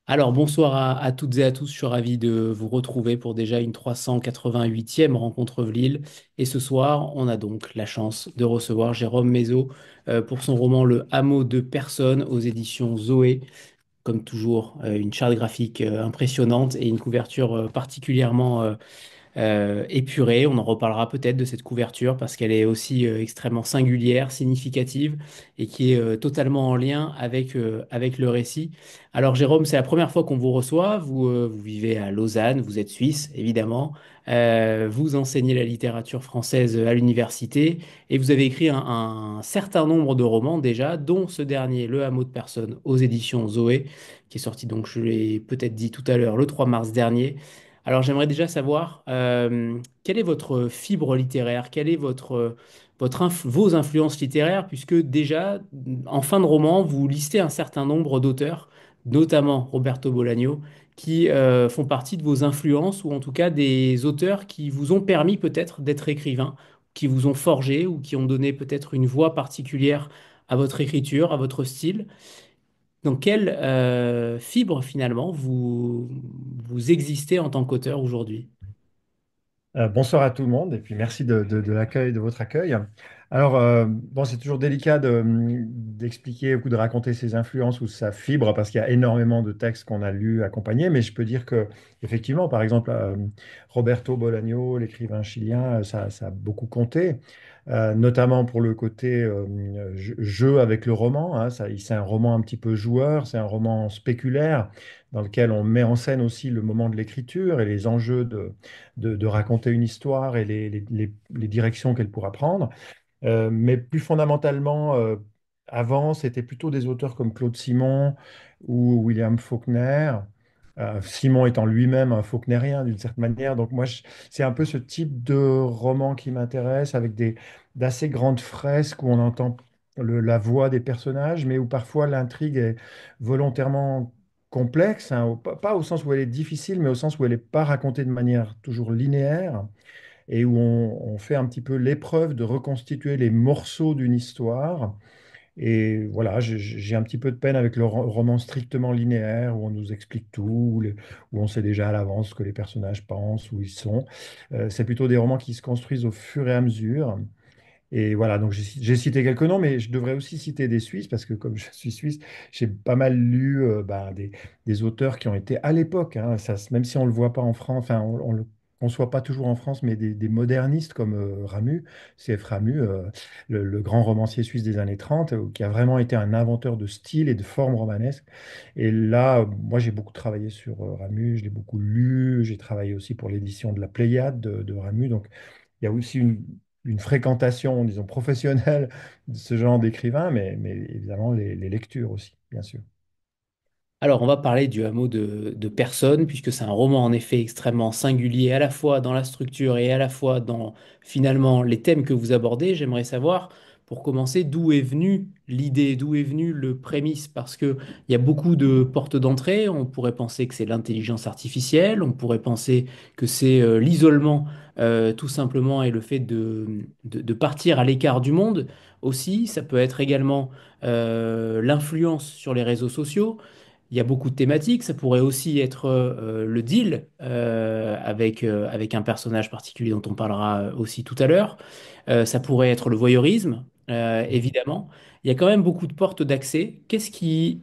Alors bonsoir à toutes et à tous, je suis ravi de vous retrouver pour déjà une 388e rencontre Lille. Et ce soir, on a donc la chance de recevoir Jérôme Mézo pour son roman Le Hameau de Personnes aux éditions Zoé. Comme toujours, une charte graphique impressionnante et une couverture particulièrement épurée. On en reparlera peut-être de cette couverture parce qu'elle est aussi extrêmement singulière, significative et qui est totalement en lien avec le récit. Alors Jérôme, c'est la première fois qu'on vous reçoit. Vous vivez à Lausanne, vous êtes suisse, évidemment. Vous enseignez la littérature française à l'université et vous avez écrit un certain nombre de romans déjà, dont ce dernier, Le Hameau de Personnes, aux éditions Zoé, qui est sorti donc, je l'ai peut-être dit tout à l'heure, le 3 mars dernier. Alors j'aimerais déjà savoir quelle est votre fibre littéraire, quelle est vos influences littéraires, puisque déjà en fin de roman, vous listez un certain nombre d'auteurs, notamment Roberto Bolaño, qui font partie de vos influences, ou en tout cas des auteurs qui vous ont permis peut-être d'être écrivain, qui vous ont forgé ou qui ont donné peut-être une voix particulière à votre écriture, à votre style. Dans quelle fibre finalement vous existez en tant qu'auteur aujourd'hui? Bonsoir à tout le monde et puis merci de l'accueil, de votre accueil. Alors, bon, c'est toujours délicat d'expliquer ou de raconter ses influences ou sa fibre parce qu'il y a énormément de textes qu'on a lus, accompagnés, mais je peux dire que, effectivement, par exemple, Roberto Bolaño, l'écrivain chilien, ça a beaucoup compté, notamment pour le côté jeu avec le roman, hein. C'est un roman un petit peu joueur, c'est un roman spéculaire dans lequel on met en scène aussi le moment de l'écriture et les enjeux de raconter une histoire et les directions qu'elle pourra prendre. Mais plus fondamentalement, avant, c'était plutôt des auteurs comme Claude Simon ou William Faulkner. Simon étant lui-même un Faulknerien d'une certaine manière. Donc moi, c'est un peu ce type de roman qui m'intéresse, avec d'assez grandes fresques où on entend la voix des personnages, mais où parfois l'intrigue est volontairement complexe, hein, pas au sens où elle est difficile, mais au sens où elle n'est pas racontée de manière toujours linéaire et où on fait un petit peu l'épreuve de reconstituer les morceaux d'une histoire. Et voilà, j'ai un petit peu de peine avec le roman strictement linéaire où on nous explique tout, où on sait déjà à l'avance ce que les personnages pensent, où ils sont. C'est plutôt des romans qui se construisent au fur et à mesure. Et voilà, donc j'ai cité quelques noms, mais je devrais aussi citer des Suisses, parce que comme je suis suisse, j'ai pas mal lu des auteurs qui ont été à l'époque, hein, même si on ne le voit pas en France, enfin on le conçoit pas toujours en France, mais des modernistes comme Ramu, C.F. Ramu, le grand romancier suisse des années 30, qui a vraiment été un inventeur de style et de forme romanesque. Et là, moi j'ai beaucoup travaillé sur Ramu, je l'ai beaucoup lu, j'ai travaillé aussi pour l'édition de la Pléiade de Ramu, donc il y a aussi une fréquentation, disons, professionnelle de ce genre d'écrivain, mais évidemment les lectures aussi, bien sûr. Alors, on va parler du hameau de personnes, puisque c'est un roman en effet extrêmement singulier, à la fois dans la structure et à la fois dans finalement les thèmes que vous abordez. J'aimerais savoir, pour commencer, d'où est venue l'idée, d'où est venu le prémisse, parce qu'il y a beaucoup de portes d'entrée. On pourrait penser que c'est l'intelligence artificielle, on pourrait penser que c'est l'isolement, tout simplement, et le fait de partir à l'écart du monde aussi. Ça peut être également l'influence sur les réseaux sociaux. Il y a beaucoup de thématiques. Ça pourrait aussi être le deal avec un personnage particulier dont on parlera aussi tout à l'heure. Ça pourrait être le voyeurisme, évidemment. Il y a quand même beaucoup de portes d'accès. Qu'est-ce qui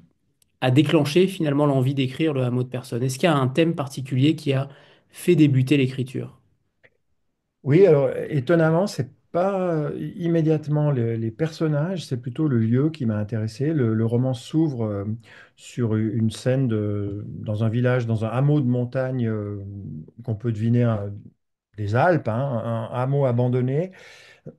a déclenché finalement l'envie d'écrire le hameau de personnes? Est-ce qu'il y a un thème particulier qui a fait débuter l'écriture? Oui, alors étonnamment, c'est pas immédiatement les personnages, c'est plutôt le lieu qui m'a intéressé. Le roman s'ouvre sur une scène dans un village, dans un hameau de montagne qu'on peut deviner des Alpes, hein, un hameau abandonné.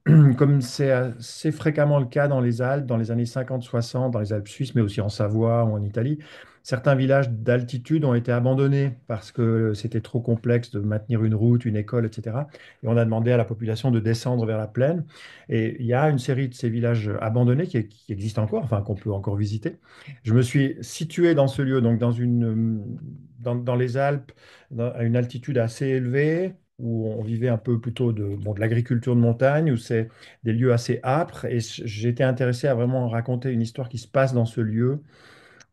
Comme c'est assez fréquemment le cas dans les Alpes, dans les années 50-60, dans les Alpes suisses, mais aussi en Savoie ou en Italie, certains villages d'altitude ont été abandonnés parce que c'était trop complexe de maintenir une route, une école, etc. Et on a demandé à la population de descendre vers la plaine. Et il y a une série de ces villages abandonnés qui existent encore, enfin qu'on peut encore visiter. Je me suis situé dans ce lieu, donc dans les Alpes, à une altitude assez élevée où on vivait un peu plutôt de l'agriculture de montagne, où c'est des lieux assez âpres. Et j'ai été intéressé à vraiment raconter une histoire qui se passe dans ce lieu,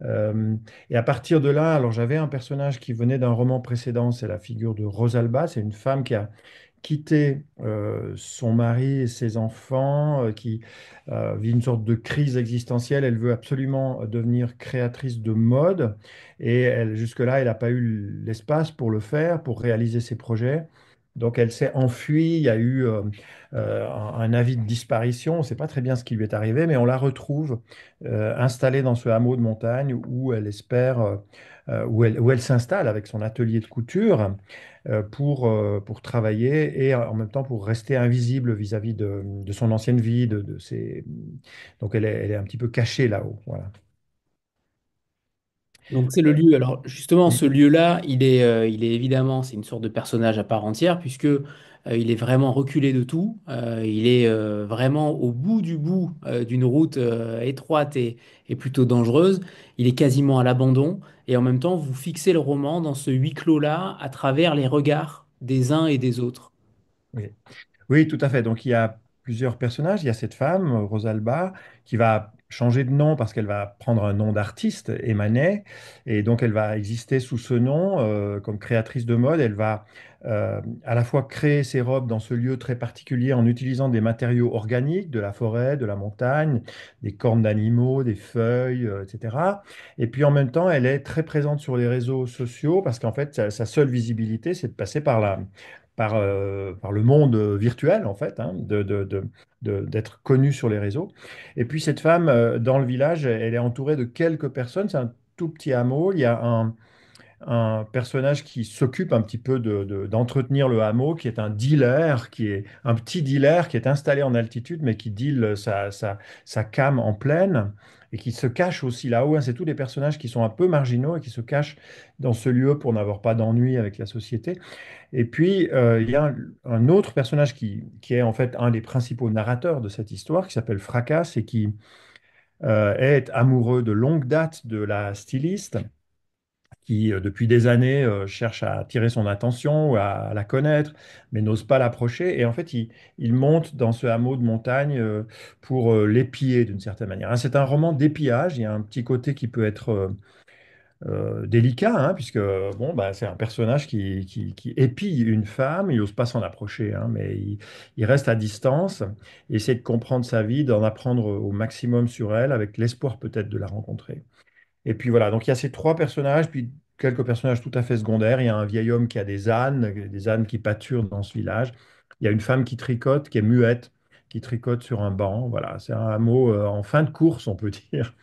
Euh, et à partir de là, alors j'avais un personnage qui venait d'un roman précédent, c'est la figure de Rosalba, c'est une femme qui a quitté son mari et ses enfants, qui vit une sorte de crise existentielle. Elle veut absolument devenir créatrice de mode et elle, jusque-là, elle n'a pas eu l'espace pour le faire, pour réaliser ses projets. Donc elle s'est enfuie, il y a eu un avis de disparition, on ne sait pas très bien ce qui lui est arrivé, mais on la retrouve installée dans ce hameau de montagne où elle espère, où elle s'installe avec son atelier de couture pour travailler et en même temps pour rester invisible vis-à-vis de son ancienne vie, de ses... Donc elle est un petit peu cachée là-haut. Voilà. Donc c'est le lieu. Alors justement, ce lieu-là, il est évidemment, c'est une sorte de personnage à part entière puisque il est vraiment reculé de tout. Il est vraiment au bout du bout d'une route étroite et plutôt dangereuse. Il est quasiment à l'abandon et en même temps, vous fixez le roman dans ce huis clos-là à travers les regards des uns et des autres. Oui. Oui, tout à fait. Donc il y a plusieurs personnages. Il y a cette femme, Rosalba, qui va changer de nom parce qu'elle va prendre un nom d'artiste, Emanet, et donc elle va exister sous ce nom comme créatrice de mode. Elle va à la fois créer ses robes dans ce lieu très particulier en utilisant des matériaux organiques, de la forêt, de la montagne, des cornes d'animaux, des feuilles, etc. Et puis en même temps, elle est très présente sur les réseaux sociaux parce qu'en fait, sa seule visibilité, c'est de passer par le monde virtuel, en fait, hein, d'être connue sur les réseaux. Et puis cette femme, dans le village, elle est entourée de quelques personnes. C'est un tout petit hameau. Il y a un personnage qui s'occupe un petit peu d'entretenir le hameau, qui est un dealer, qui est un petit dealer qui est installé en altitude, mais qui deal sa came en plaine. Et qui se cache aussi là-haut, hein. C'est tous des personnages qui sont un peu marginaux et qui se cachent dans ce lieu pour n'avoir pas d'ennui avec la société. Et puis, il y a un autre personnage qui est en fait un des principaux narrateurs de cette histoire, qui s'appelle Fracas et qui est amoureux de longue date de la styliste, qui depuis des années cherche à attirer son attention ou à la connaître, mais n'ose pas l'approcher. Et en fait, il monte dans ce hameau de montagne pour l'épier d'une certaine manière, hein. C'est un roman d'épiage, il y a un petit côté qui peut être délicat, hein, puisque bon, bah, c'est un personnage qui épie une femme, il n'ose pas s'en approcher, hein, mais il reste à distance, il essaie de comprendre sa vie, d'en apprendre au maximum sur elle, avec l'espoir peut-être de la rencontrer. Et puis voilà, donc il y a ces trois personnages, puis quelques personnages tout à fait secondaires. Il y a un vieil homme qui a des ânes qui pâturent dans ce village. Il y a une femme qui tricote, qui est muette, qui tricote sur un banc. Voilà, c'est un hameau en fin de course, on peut dire.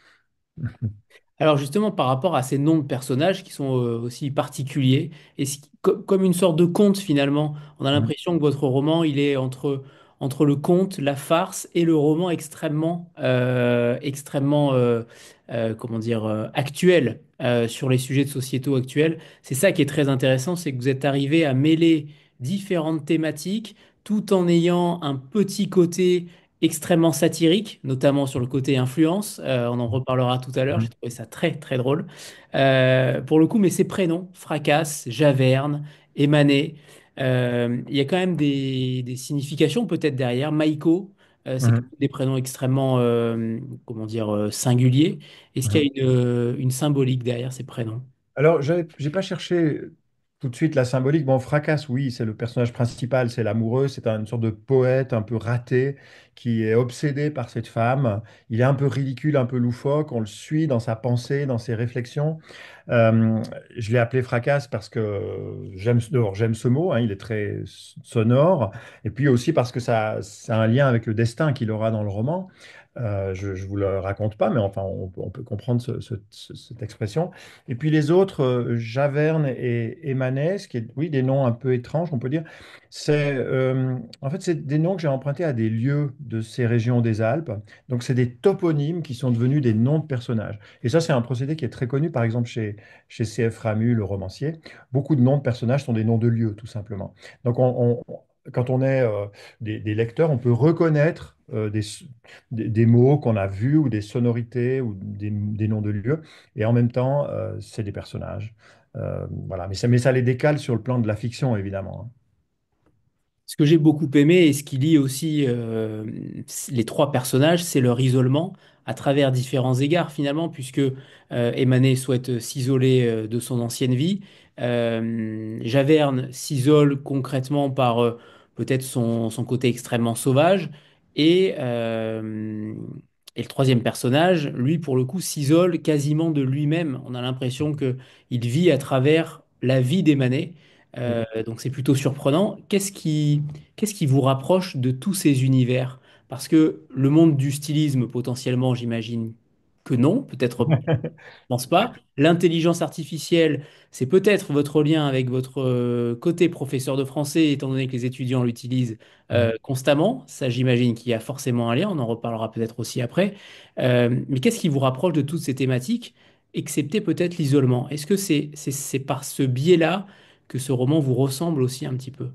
Alors justement, par rapport à ces noms de personnages qui sont aussi particuliers, et comme une sorte de conte finalement, on a l'impression que votre roman, il est entre le conte, la farce et le roman extrêmement comment dire, actuel sur les sujets de sociétaux actuels. C'est ça qui est très intéressant, c'est que vous êtes arrivé à mêler différentes thématiques tout en ayant un petit côté extrêmement satirique, notamment sur le côté influence. On en reparlera tout à l'heure. J'ai Mhm. trouvé ça très, très drôle. Pour le coup, mais ces prénoms, Fracasse, Javerne, Émané, il y a quand même des significations peut-être derrière. Maïko, c'est quand Mhm. même des prénoms extrêmement, comment dire, singuliers. Est-ce qu'il Mhm. y a une symbolique derrière ces prénoms? Alors, j'ai pas cherché tout de suite la symbolique. Bon, Fracas, oui, c'est le personnage principal, c'est l'amoureux, c'est une sorte de poète un peu raté qui est obsédé par cette femme. Il est un peu ridicule, un peu loufoque, on le suit dans sa pensée, dans ses réflexions. Euh, je l'ai appelé Fracas parce que d'abord, j'aime ce mot, hein, il est très sonore, et puis aussi parce que ça a un lien avec le destin qu'il aura dans le roman. Je ne vous le raconte pas, mais enfin, on peut comprendre cette expression. Et puis les autres, Javerne et Émanès, qui est, oui, des noms un peu étranges, on peut dire, en fait, c'est des noms que j'ai empruntés à des lieux de ces régions des Alpes. Donc, c'est des toponymes qui sont devenus des noms de personnages. Et ça, c'est un procédé qui est très connu, par exemple, chez C.F. Ramu, le romancier. Beaucoup de noms de personnages sont des noms de lieux, tout simplement. Donc, quand on est des lecteurs, on peut reconnaître des mots qu'on a vus ou des sonorités ou des noms de lieux. Et en même temps, c'est des personnages. Voilà. Mais ça les décale sur le plan de la fiction, évidemment, hein. Ce que j'ai beaucoup aimé et ce qui lie aussi les trois personnages, c'est leur isolement à travers différents égards finalement, puisque Emmanet souhaite s'isoler de son ancienne vie. Javerne s'isole concrètement par peut-être son côté extrêmement sauvage. Et, euh, et le troisième personnage, lui, pour le coup, s'isole quasiment de lui-même. On a l'impression que il vit à travers la vie d'Emmanet. Donc c'est plutôt surprenant. Qu'est-ce qui vous rapproche de tous ces univers? Parce que le monde du stylisme, potentiellement, j'imagine que non, peut-être pense pas. L'intelligence artificielle, c'est peut-être votre lien avec votre côté professeur de français, étant donné que les étudiants l'utilisent constamment. Ça, j'imagine qu'il y a forcément un lien. On en reparlera peut-être aussi après. Mais qu'est-ce qui vous rapproche de toutes ces thématiques, excepté peut-être l'isolement? Est-ce que c'est par ce biais-là que ce roman vous ressemble aussi un petit peu?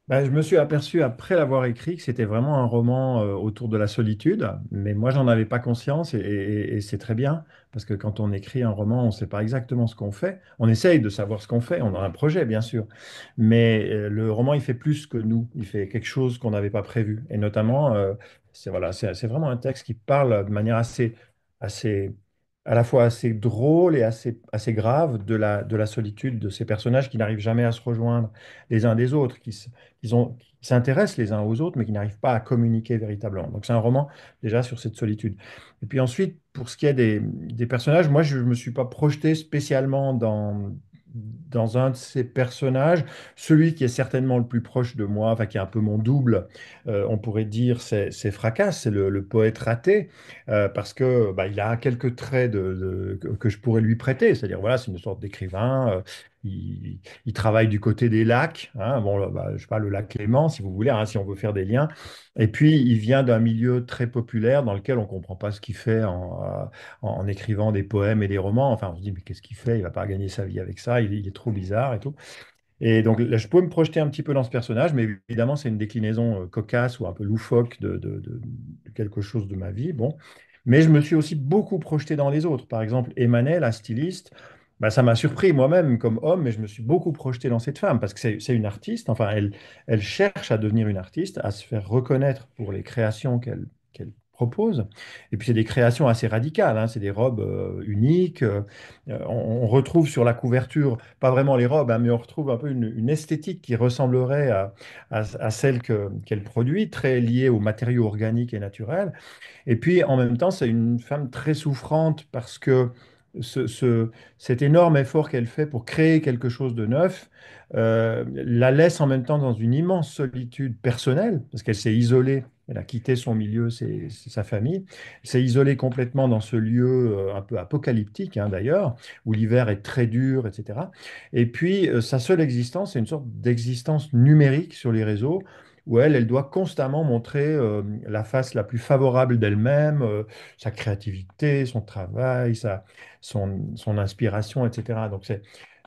Ben, je me suis aperçu après l'avoir écrit que c'était vraiment un roman autour de la solitude, mais moi j'en avais pas conscience et c'est très bien parce que quand on écrit un roman, on ne sait pas exactement ce qu'on fait. On essaye de savoir ce qu'on fait, on a un projet bien sûr, mais le roman il fait plus que nous, il fait quelque chose qu'on n'avait pas prévu et notamment c'est voilà, c'est vraiment un texte qui parle de manière assez à la fois assez drôle et assez grave de la solitude de ces personnages qui n'arrivent jamais à se rejoindre les uns des autres, qui s'intéressent les uns aux autres, mais qui n'arrivent pas à communiquer véritablement. Donc c'est un roman déjà sur cette solitude. Et puis ensuite, pour ce qui est des personnages, moi je ne me suis pas projeté spécialement dans un de ces personnages. Celui qui est certainement le plus proche de moi, enfin qui est un peu mon double, on pourrait dire, c'est Fracas, c'est le poète raté, parce que bah, il a quelques traits que je pourrais lui prêter. C'est-à-dire, voilà, c'est une sorte d'écrivain. Il travaille du côté des lacs, hein, bon, là, bah, je sais pas, le lac Léman, si vous voulez, hein, si on veut faire des liens. Et puis, il vient d'un milieu très populaire dans lequel on ne comprend pas ce qu'il fait en écrivant des poèmes et des romans. Enfin, on se dit, mais qu'est-ce qu'il fait? Il va pas gagner sa vie avec ça, il est trop bizarre et tout. Et donc là, je peux me projeter un petit peu dans ce personnage, mais évidemment, c'est une déclinaison cocasse ou un peu loufoque de quelque chose de ma vie. Bon. Mais je me suis aussi beaucoup projeté dans les autres. Par exemple, Emmanuel, la styliste, bah, ça m'a surpris moi-même comme homme, mais je me suis beaucoup projeté dans cette femme parce que c'est une artiste. Enfin, elle cherche à devenir une artiste, à se faire reconnaître pour les créations qu'elle propose. Et puis, c'est des créations assez radicales, hein. C'est des robes uniques. On retrouve sur la couverture, pas vraiment les robes, hein, mais on retrouve un peu une esthétique qui ressemblerait à celle qu'elle produit, très liée aux matériaux organiques et naturels. Et puis, en même temps, c'est une femme très souffrante parce que ce, ce- cet énorme effort qu'elle fait pour créer quelque chose de neuf la laisse en même temps dans une immense solitude personnelle, parce qu'elle s'est isolée, elle a quitté son milieu, c'est sa famille, elle s'est isolée complètement dans ce lieu un peu apocalyptique, hein, d'ailleurs, où l'hiver est très dur, etc. Et puis, sa seule existence, c'est une sorte d'existence numérique sur les réseaux où elle doit constamment montrer la face la plus favorable d'elle-même, sa créativité, son travail, son inspiration, etc. Donc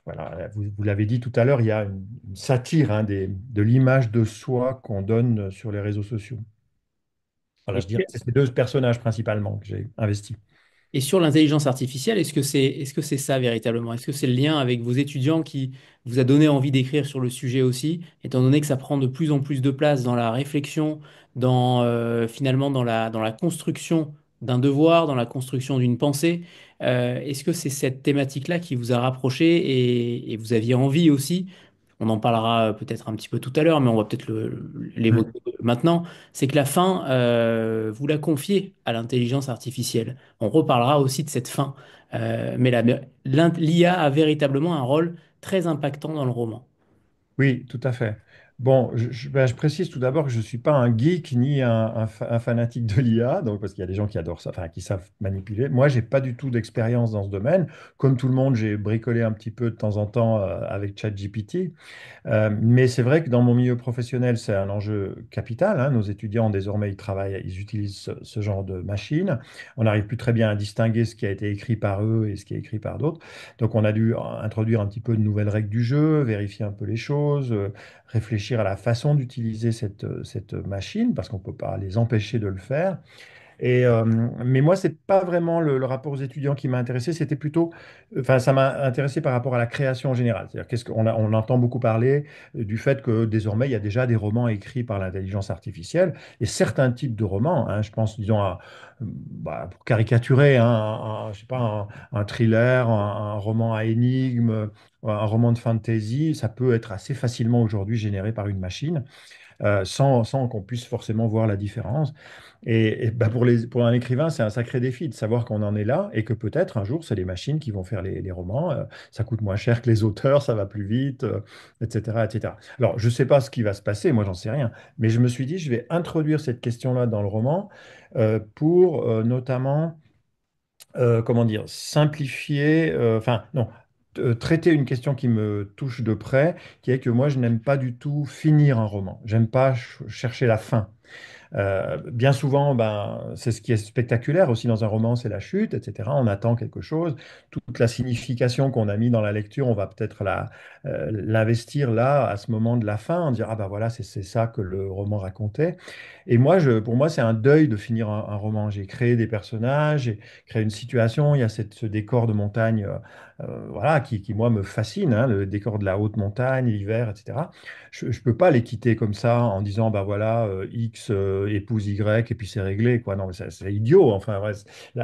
voilà, vous l'avez dit tout à l'heure, il y a une satire hein, de l'image de soi qu'on donne sur les réseaux sociaux. Voilà, je dirais que c'est ces deux personnages principalement que j'ai investis. Et sur l'intelligence artificielle, est-ce que c'est ça véritablement? Est-ce que c'est le lien avec vos étudiants qui vous a donné envie d'écrire sur le sujet aussi, étant donné que ça prend de plus en plus de place dans la réflexion, finalement dans la construction d'un devoir, dans la construction d'une pensée? Est-ce que c'est cette thématique-là qui vous a rapproché et vous aviez envie aussi? On en parlera peut-être un petit peu tout à l'heure, mais on va peut-être l'évoquer maintenant. C'est que la fin, vous la confiez à l'intelligence artificielle. On reparlera aussi de cette fin. Mais l'IA a véritablement un rôle très impactant dans le roman. Oui, tout à fait. Bon, ben, je précise tout d'abord que je ne suis pas un geek ni un fanatique de l'IA, donc parce qu'il y a des gens qui adorent ça, enfin qui savent manipuler. Moi, j'ai pas du tout d'expérience dans ce domaine. Comme tout le monde, j'ai bricolé un petit peu de temps en temps avec ChatGPT. Mais c'est vrai que dans mon milieu professionnel, c'est un enjeu capital, hein. Nos étudiants, désormais, ils travaillent, ils utilisent ce genre de machine. On n'arrive plus très bien à distinguer ce qui a été écrit par eux et ce qui est écrit par d'autres. Donc, on a dû introduire un petit peu de nouvelles règles du jeu, vérifier un peu les choses, réfléchir à la façon d'utiliser cette machine, parce qu'on ne peut pas les empêcher de le faire. Mais moi, c'est pas vraiment le rapport aux étudiants qui m'a intéressé, c'était plutôt, enfin, ça m'a intéressé par rapport à la création en général. C'est-à-dire, on entend beaucoup parler du fait que désormais, il y a déjà des romans écrits par l'intelligence artificielle et certains types de romans, hein, je pense, disons, bah, pour caricaturer, hein, je sais pas, un thriller, un roman à énigme, un roman de fantasy, ça peut être assez facilement aujourd'hui généré par une machine sans qu'on puisse forcément voir la différence. Bah, pour un écrivain, c'est un sacré défi de savoir qu'on en est là et que peut-être un jour, c'est les machines qui vont faire les romans. Ça coûte moins cher que les auteurs, ça va plus vite, etc., etc. Alors, je ne sais pas ce qui va se passer, moi, j'en sais rien. Mais je me suis dit, je vais introduire cette question-là dans le roman pour notamment comment dire, simplifier, enfin, non, traiter une question qui me touche de près, qui est que moi, je n'aime pas du tout finir un roman. J'aime pas chercher la fin. Bien souvent, ben, c'est ce qui est spectaculaire aussi dans un roman, c'est la chute, etc. On attend quelque chose. Toute la signification qu'on a mis dans la lecture, on va peut-être l'investir là, à ce moment de la fin, en dire, ah ben voilà, c'est ça que le roman racontait. Et moi, pour moi, c'est un deuil de finir un roman. J'ai créé des personnages, j'ai créé une situation, il y a ce décor de montagne, voilà, moi, me fascine, hein, le décor de la haute montagne, l'hiver, etc. Je ne peux pas les quitter comme ça en disant, bah voilà, X épouse Y et puis c'est réglé, quoi. Non, mais c'est idiot. Enfin, ouais,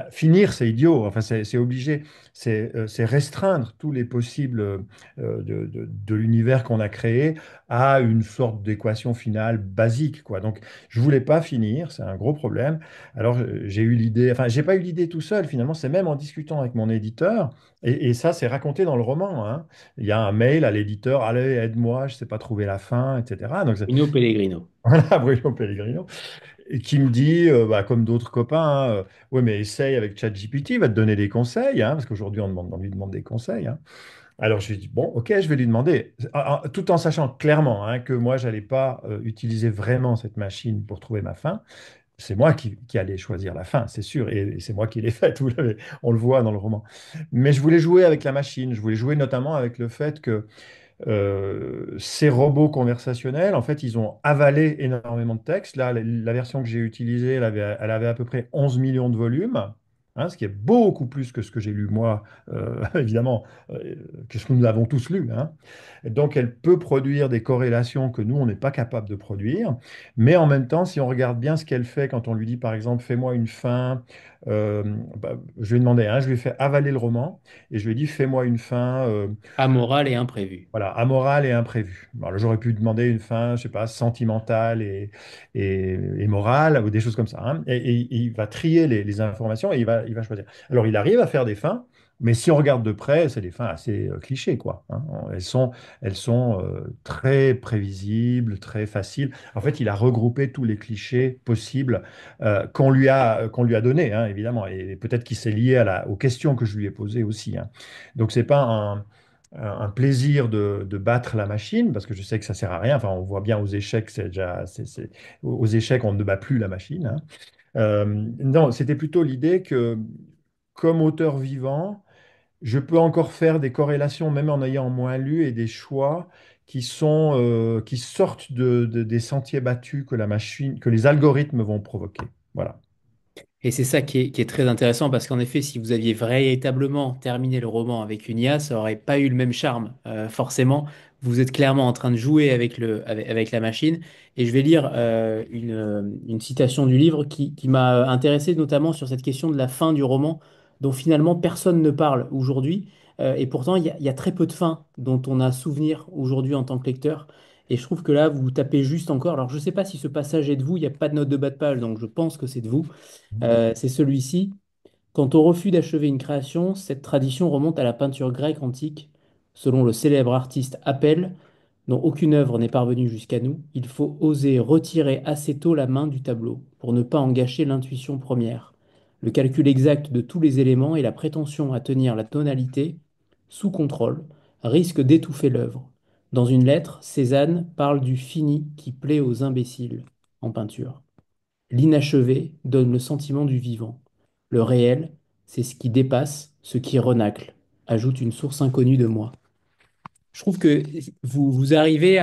finir, c'est idiot. Enfin, c'est obligé. C'est restreindre tous les possibles de l'univers qu'on a créé à une sorte d'équation finale basique, quoi. Donc, je voulais pas finir. C'est un gros problème. Alors, j'ai eu l'idée. Enfin, j'ai pas eu l'idée tout seul. Finalement, c'est même en discutant avec mon éditeur. Et ça, c'est raconté dans le roman, hein. Il y a un mail à l'éditeur, allez, aide-moi, je ne sais pas trouver la fin, etc. Donc, Bruno Pellegrino. voilà, Bruno Pellegrino, et qui me dit, bah, comme d'autres copains, hein, ouais, mais essaye avec ChatGPT, il va te donner des conseils, hein, parce qu'aujourd'hui, on lui demande des conseils, hein. Alors, je lui dis, bon, ok, je vais lui demander, tout en sachant clairement hein, que moi, je n'allais pas utiliser vraiment cette machine pour trouver ma fin. C'est moi qui allais choisir la fin, c'est sûr, et c'est moi qui l'ai faite, on le voit dans le roman. Mais je voulais jouer avec la machine, je voulais jouer notamment avec le fait que ces robots conversationnels, en fait, ils ont avalé énormément de texte. Là, la version que j'ai utilisée, elle avait à peu près 11 millions de volumes, hein, ce qui est beaucoup plus que ce que j'ai lu moi, évidemment, que ce que nous avons tous lu, hein. Et donc, elle peut produire des corrélations que nous, on n'est pas capable de produire. Mais en même temps, si on regarde bien ce qu'elle fait quand on lui dit, par exemple, fais-moi une fin, bah, je lui ai demandé, hein, je lui ai fait avaler le roman et je lui ai dit, fais-moi une fin. Amoral et imprévu. Voilà, amoral et imprévu. Alors, j'aurais pu demander une fin, je sais pas, sentimentale et morale, ou des choses comme ça, hein. Et il va trier les informations et il va choisir. Alors, il arrive à faire des fins, mais si on regarde de près, c'est des fins assez clichés, quoi, hein. Elles sont très prévisibles, très faciles. En fait, il a regroupé tous les clichés possibles qu'on lui a donnés, hein, évidemment. Et peut-être qu'il s'est lié aux questions que je lui ai posées aussi, hein. Donc, c'est pas un plaisir de battre la machine, parce que je sais que ça sert à rien. Enfin, on voit bien aux échecs, aux échecs, on ne bat plus la machine, hein. Non, c'était plutôt l'idée que, comme auteur vivant, je peux encore faire des corrélations, même en ayant moins lu, et des choix qui sortent des sentiers battus que la machine, que les algorithmes vont provoquer. Voilà. Et c'est ça qui est très intéressant parce qu'en effet, si vous aviez véritablement terminé le roman avec une IA, ça n'aurait pas eu le même charme. Forcément, vous êtes clairement en train de jouer avec la machine. Et je vais lire une citation du livre qui m'a intéressé notamment sur cette question de la fin du roman, dont finalement personne ne parle aujourd'hui. Et pourtant, il y a très peu de fins dont on a souvenir aujourd'hui en tant que lecteur. Et je trouve que là, vous tapez juste encore. Alors, je ne sais pas si ce passage est de vous, il n'y a pas de note de bas de page, donc je pense que c'est de vous. C'est celui-ci. Quant au refus d'achever une création, cette tradition remonte à la peinture grecque antique. Selon le célèbre artiste Apelle, dont aucune œuvre n'est parvenue jusqu'à nous, il faut oser retirer assez tôt la main du tableau pour ne pas en gâcher l'intuition première. Le calcul exact de tous les éléments et la prétention à tenir la tonalité sous contrôle risquent d'étouffer l'œuvre. Dans une lettre, Cézanne parle du fini qui plaît aux imbéciles en peinture. L'inachevé donne le sentiment du vivant. Le réel, c'est ce qui dépasse, ce qui renacle, ajoute une source inconnue de moi. Je trouve que vous arrivez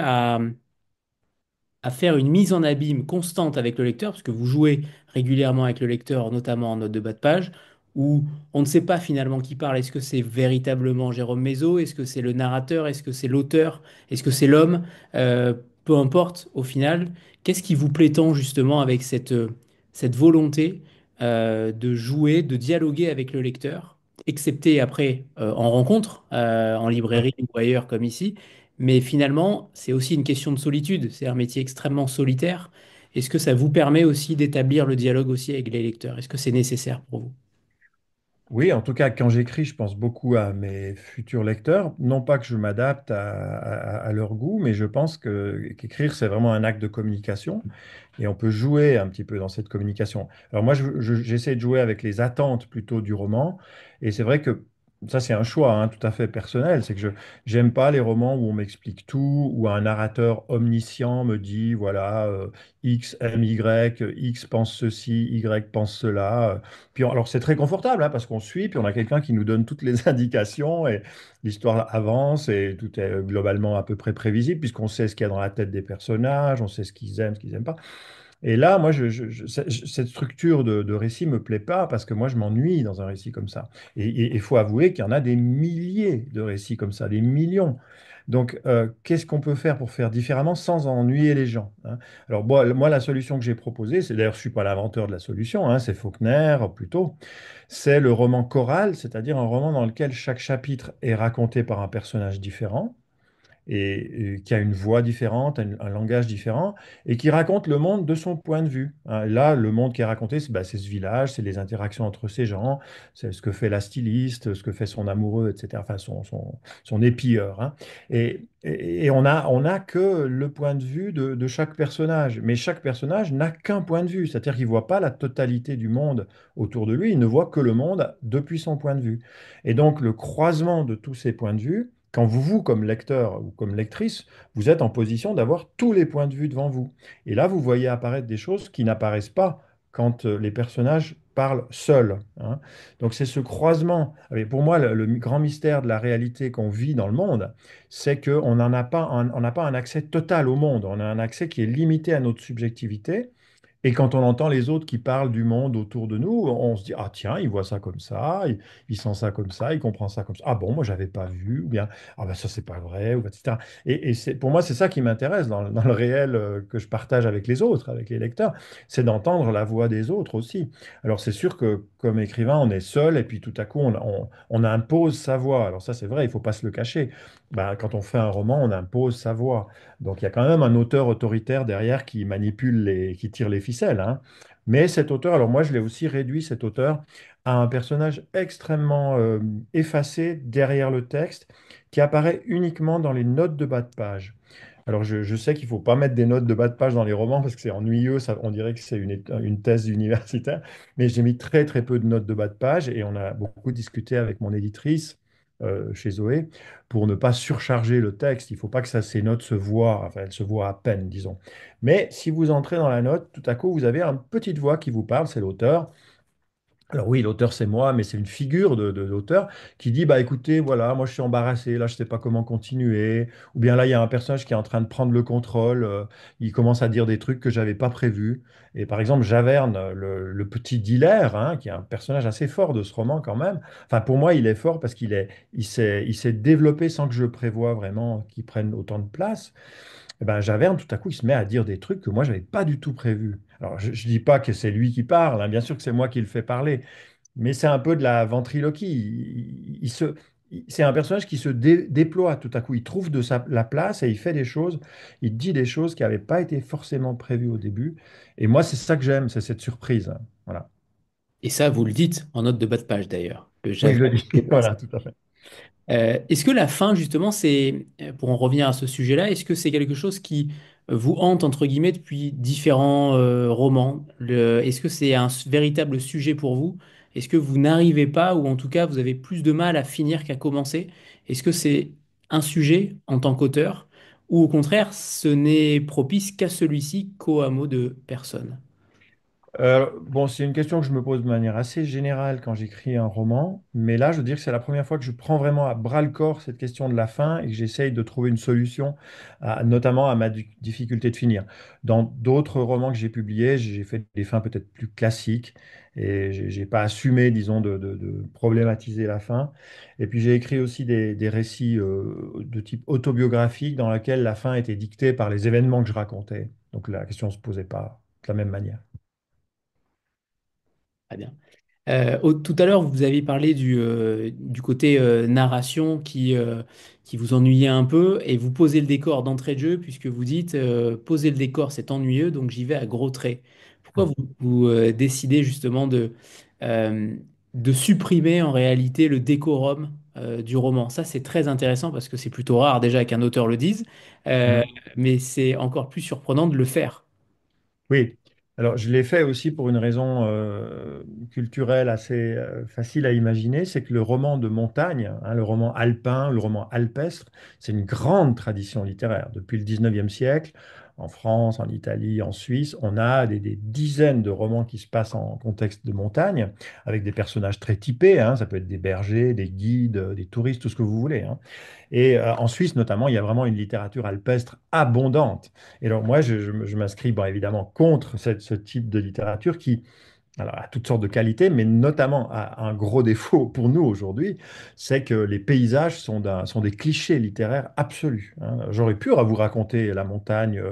à faire une mise en abîme constante avec le lecteur, parce que vous jouez régulièrement avec le lecteur, notamment en note de bas de page, où on ne sait pas finalement qui parle. Est-ce que c'est véritablement Jérôme Mézot? Est-ce que c'est le narrateur? Est-ce que c'est l'auteur? Est-ce que c'est l'homme? Peu importe, au final, qu'est-ce qui vous plaît tant justement avec cette volonté de jouer, de dialoguer avec le lecteur, excepté après en rencontre, en librairie ou ailleurs comme ici? Mais finalement, c'est aussi une question de solitude. C'est un métier extrêmement solitaire. Est-ce que ça vous permet aussi d'établir le dialogue aussi avec les lecteurs? Est-ce que c'est nécessaire pour vous? Oui, en tout cas, quand j'écris, je pense beaucoup à mes futurs lecteurs. Non pas que je m'adapte à leur goût, mais je pense qu'écrire, c'est vraiment un acte de communication et on peut jouer un petit peu dans cette communication. Alors moi, j'essaie de jouer avec les attentes plutôt du roman et c'est vrai que ça, c'est un choix hein, tout à fait personnel. C'est que je j'aime pas les romans où on m'explique tout, où un narrateur omniscient me dit, voilà, X aime Y, X pense ceci, Y pense cela. Puis alors c'est très confortable hein, parce qu'on suit, puis on a quelqu'un qui nous donne toutes les indications et l'histoire avance et tout est globalement à peu près prévisible puisqu'on sait ce qu'il y a dans la tête des personnages, on sait ce qu'ils aiment pas. Et là, moi, cette structure de récit me plaît pas parce que moi, je m'ennuie dans un récit comme ça. Et il faut avouer qu'il y en a des milliers de récits comme ça, des millions. Donc, qu'est-ce qu'on peut faire pour faire différemment sans ennuyer les gens, hein? Alors, moi, la solution que j'ai proposée, c'est d'ailleurs, je suis pas l'inventeur de la solution, hein, c'est Faulkner plutôt, c'est le roman choral, c'est-à-dire un roman dans lequel chaque chapitre est raconté par un personnage différent et qui a une voix différente, un langage différent, et qui raconte le monde de son point de vue, hein. Là, le monde qui est raconté, c'est ce village, c'est les interactions entre ces gens, c'est ce que fait la styliste, ce que fait son amoureux, etc., enfin son épieur, hein. Et on a que le point de vue de chaque personnage, mais chaque personnage n'a qu'un point de vue, c'est-à-dire qu'il ne voit pas la totalité du monde autour de lui, il ne voit que le monde depuis son point de vue. Et donc, le croisement de tous ces points de vue, quand vous, comme lecteur ou comme lectrice, vous êtes en position d'avoir tous les points de vue devant vous. Et là, vous voyez apparaître des choses qui n'apparaissent pas quand les personnages parlent seuls, hein. Donc c'est ce croisement. Mais pour moi, le grand mystère de la réalité qu'on vit dans le monde, c'est qu'on on n'a pas un accès total au monde. On a un accès qui est limité à notre subjectivité. Et quand on entend les autres qui parlent du monde autour de nous, on se dit, ah tiens, il voit ça comme ça, il sent ça comme ça, il comprend ça comme ça. Ah bon, moi, j'avais pas vu, ou bien, ah ben ça, c'est pas vrai, ou etc. Et pour moi, c'est ça qui m'intéresse dans le réel que je partage avec les autres, avec les lecteurs, c'est d'entendre la voix des autres aussi. Alors, c'est sûr que comme écrivain, on est seul, et puis tout à coup, on impose sa voix. Alors ça, c'est vrai, il faut pas se le cacher. Ben, quand on fait un roman, on impose sa voix. Donc il y a quand même un auteur autoritaire derrière qui manipule qui tire les ficelles, hein. Mais cet auteur, alors moi je l'ai aussi réduit, cet auteur, à un personnage extrêmement effacé derrière le texte, qui apparaît uniquement dans les notes de bas de page. Alors je sais qu'il ne faut pas mettre des notes de bas de page dans les romans parce que c'est ennuyeux, ça, on dirait que c'est une thèse universitaire, mais j'ai mis très très peu de notes de bas de page et on a beaucoup discuté avec mon éditrice chez Zoé pour ne pas surcharger le texte. Il ne faut pas que ces notes se voient, enfin elles se voient à peine, disons. Mais si vous entrez dans la note, tout à coup vous avez une petite voix qui vous parle, c'est l'auteur. Alors oui, l'auteur c'est moi, mais c'est une figure de l'auteur qui dit, bah écoutez, voilà, moi je suis embarrassé, là je sais pas comment continuer, ou bien là il y a un personnage qui est en train de prendre le contrôle, il commence à dire des trucs que j'avais pas prévus. Et par exemple, Javerne, le petit dealer, hein, qui est un personnage assez fort de ce roman quand même, enfin pour moi il est fort parce il s'est développé sans que je prévoie vraiment qu'il prenne autant de place. Eh ben, Javerne, tout à coup, il se met à dire des trucs que moi, je n'avais pas du tout prévus. Alors, je ne dis pas que c'est lui qui parle, hein, bien sûr que c'est moi qui le fais parler, mais c'est un peu de la ventriloquie. C'est un personnage qui se déploie tout à coup. Il trouve la place et il fait des choses, il dit des choses qui n'avaient pas été forcément prévues au début. Et moi, c'est ça que j'aime, c'est cette surprise, hein. Voilà. Et ça, vous le dites en note de bas de page d'ailleurs, que Oui, j'avais. je le dis. Voilà, tout à fait. Est-ce que la fin, justement, pour en revenir à ce sujet-là, est-ce que c'est quelque chose qui vous hante, entre guillemets, depuis différents romans? Est-ce que c'est un véritable sujet pour vous? Est-ce que vous n'arrivez pas, ou en tout cas, vous avez plus de mal à finir qu'à commencer? Est-ce que c'est un sujet en tant qu'auteur, ou au contraire, ce n'est propice qu'à celui-ci qu'au hameau de personne? Bon, c'est une question que je me pose de manière assez générale quand j'écris un roman, mais là, je veux dire que c'est la première fois que je prends vraiment à bras-le-corps cette question de la fin et que j'essaye de trouver une solution, notamment à ma difficulté de finir. Dans d'autres romans que j'ai publiés, j'ai fait des fins peut-être plus classiques et j'ai pas assumé, disons, de problématiser la fin. Et puis j'ai écrit aussi des récits de type autobiographique dans lesquels la fin était dictée par les événements que je racontais. Donc la question ne se posait pas de la même manière. Très bien. Tout à l'heure, vous avez parlé du côté narration qui vous ennuyait un peu et vous posez le décor d'entrée de jeu puisque vous dites poser le décor, c'est ennuyeux, donc j'y vais à gros traits. Pourquoi vous décidez justement euh, de supprimer en réalité le décorum du roman? Ça, c'est très intéressant parce que c'est plutôt rare déjà qu'un auteur le dise, euh, Mm. mais c'est encore plus surprenant de le faire. Oui, alors je l'ai fait aussi pour une raison culturelle assez facile à imaginer, c'est que le roman de montagne, hein, le roman alpin, le roman alpestre, c'est une grande tradition littéraire. Depuis le 19e siècle, en France, en Italie, en Suisse, on a des dizaines de romans qui se passent en contexte de montagne, avec des personnages très typés, hein, ça peut être des bergers, des guides, des touristes, tout ce que vous voulez, hein. Et en Suisse, notamment, il y a vraiment une littérature alpestre abondante. Et alors, moi, je m'inscris, bon, évidemment, contre ce type de littérature qui, alors, a toutes sortes de qualités, mais notamment a un gros défaut pour nous aujourd'hui, c'est que les paysages sont des clichés littéraires absolus, hein. J'aurais pu vous raconter la montagne,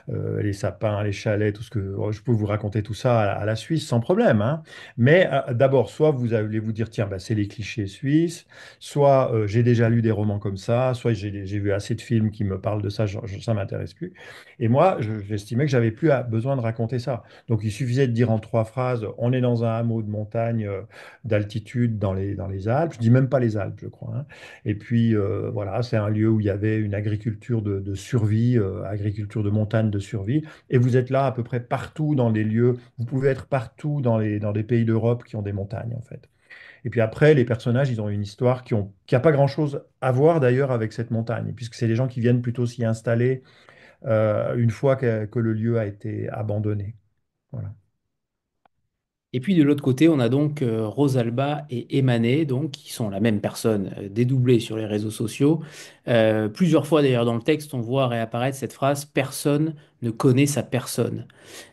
les sapins, les chalets, tout ce que je peux vous raconter tout ça à la Suisse sans problème, hein. Mais d'abord, soit vous allez vous dire, tiens, bah, c'est les clichés suisses, soit j'ai déjà lu des romans comme ça, soit j'ai vu assez de films qui me parlent de ça, ça m'intéresse plus. Et moi, j'estimais que j'avais plus besoin de raconter ça. Donc, il suffisait de dire en trois phrases, on est dans un hameau de montagne d'altitude dans les Alpes. Je dis même pas les Alpes, je crois, hein. Et puis, voilà, c'est un lieu où il y avait une agriculture de survie, agriculture de montagne de survie. Et vous êtes là à peu près partout dans les lieux. Vous pouvez être partout dans des pays d'Europe qui ont des montagnes, en fait. Et puis après, les personnages, ils ont une histoire qui a pas grand-chose à voir d'ailleurs avec cette montagne, puisque c'est des gens qui viennent plutôt s'y installer une fois que le lieu a été abandonné. Voilà. Et puis de l'autre côté, on a donc Rosalba et Emané, donc, qui sont la même personne, dédoublée sur les réseaux sociaux. Plusieurs fois d'ailleurs dans le texte, on voit réapparaître cette phrase «Personne ne connaît sa personne».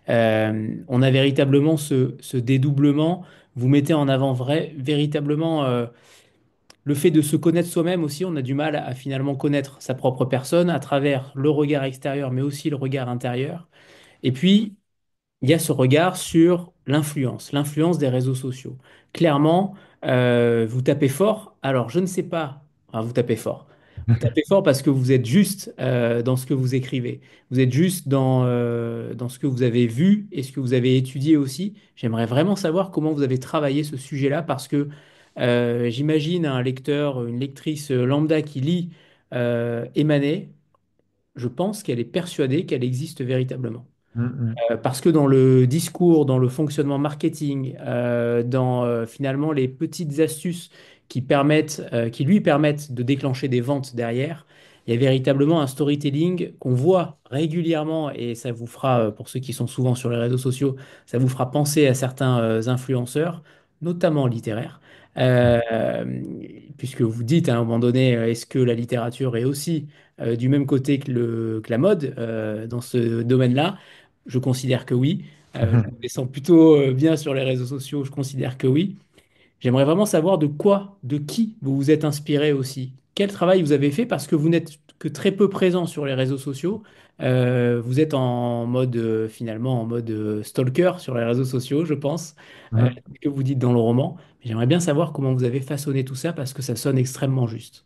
On a véritablement ce dédoublement. Vous mettez en avant véritablement le fait de se connaître soi-même aussi. On a du mal à finalement connaître sa propre personne à travers le regard extérieur, mais aussi le regard intérieur. Et puis, il y a ce regard sur l'influence des réseaux sociaux. Clairement, vous tapez fort. Alors, je ne sais pas. Enfin, vous tapez fort. Vous tapez fort parce que vous êtes juste dans ce que vous écrivez. Vous êtes juste dans ce que vous avez vu et ce que vous avez étudié aussi. J'aimerais vraiment savoir comment vous avez travaillé ce sujet-là parce que j'imagine un lecteur, une lectrice lambda qui lit Émané, je pense qu'elle est persuadée qu'elle existe véritablement. Mm, Parce que dans le discours, dans le fonctionnement marketing, dans finalement les petites astuces qui lui permettent de déclencher des ventes derrière, il y a véritablement un storytelling qu'on voit régulièrement et ça vous fera, pour ceux qui sont souvent sur les réseaux sociaux, ça vous fera penser à certains influenceurs, notamment littéraires. mm. Euh, Puisque vous dites à un moment donné, est-ce que la littérature est aussi du même côté que la mode dans ce domaine-là? Je considère que oui. Je me sens plutôt bien sur les réseaux sociaux, je considère que oui. J'aimerais vraiment savoir de qui vous vous êtes inspiré aussi. Quel travail vous avez fait parce que vous n'êtes que très peu présent sur les réseaux sociaux. Vous êtes en mode, finalement, en mode stalker sur les réseaux sociaux, je pense, Mhm. ce que vous dites dans le roman. Mais j'aimerais bien savoir comment vous avez façonné tout ça parce que ça sonne extrêmement juste.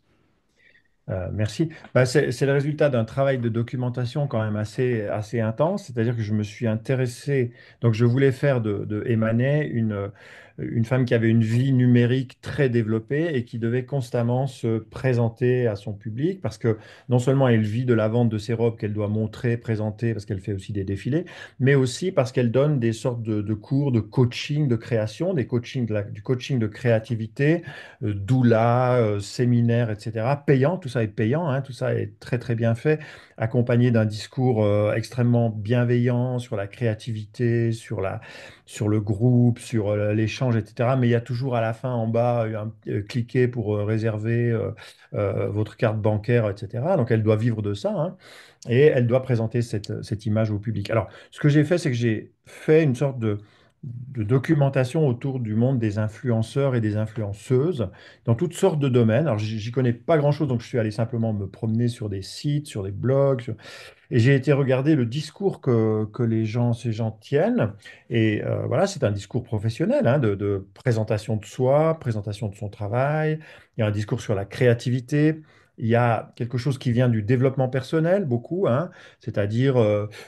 Merci. Bah, c'est le résultat d'un travail de documentation quand même assez intense. C'est-à-dire que je me suis intéressé, donc je voulais faire de Emmanet une femme qui avait une vie numérique très développée et qui devait constamment se présenter à son public parce que non seulement elle vit de la vente de ses robes qu'elle doit montrer, présenter, parce qu'elle fait aussi des défilés, mais aussi parce qu'elle donne des sortes de cours de coaching de création, du coaching de créativité, doula, séminaire, etc. Payant, tout ça est payant, hein, tout ça est très très bien fait, accompagné d'un discours extrêmement bienveillant sur la créativité, sur le groupe, sur l'échange, etc. Mais il y a toujours à la fin, en bas, cliquer pour réserver votre carte bancaire, etc. Donc elle doit vivre de ça, hein, et elle doit présenter cette image au public. Alors, ce que j'ai fait, c'est que j'ai fait une sorte de documentation autour du monde des influenceurs et des influenceuses dans toutes sortes de domaines. Alors, j'y connais pas grand-chose, donc je suis allé simplement me promener sur des sites, sur des blogs, et j'ai été regarder le discours que ces gens tiennent. Et voilà, c'est un discours professionnel, hein, de présentation de soi, présentation de son travail. Il y a un discours sur la créativité. Il y a quelque chose qui vient du développement personnel, beaucoup, hein. C'est-à-dire,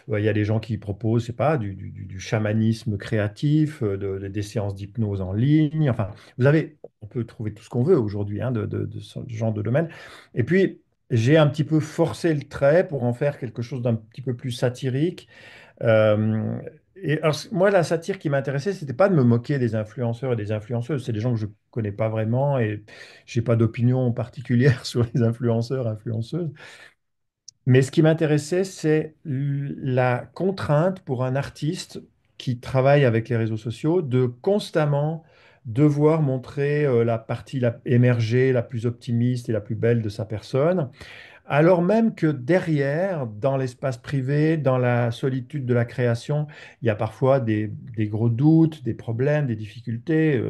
ouais, il y a des gens qui proposent, c'est pas, du chamanisme créatif, des séances d'hypnose en ligne. Enfin, on peut trouver tout ce qu'on veut aujourd'hui, hein, de ce genre de domaine. Et puis, j'ai un petit peu forcé le trait pour en faire quelque chose d'un petit peu plus satirique. Euh, et alors, moi, la satire qui m'intéressait, c'était pas de me moquer des influenceurs et des influenceuses. C'est des gens que je connais pas vraiment et j'ai pas d'opinion particulière sur les influenceurs, influenceuses. Mais ce qui m'intéressait, c'est la contrainte pour un artiste qui travaille avec les réseaux sociaux de constamment devoir montrer la partie émergée, la plus optimiste et la plus belle de sa personne, alors même que derrière, dans l'espace privé, dans la solitude de la création, il y a parfois des gros doutes, des problèmes, des difficultés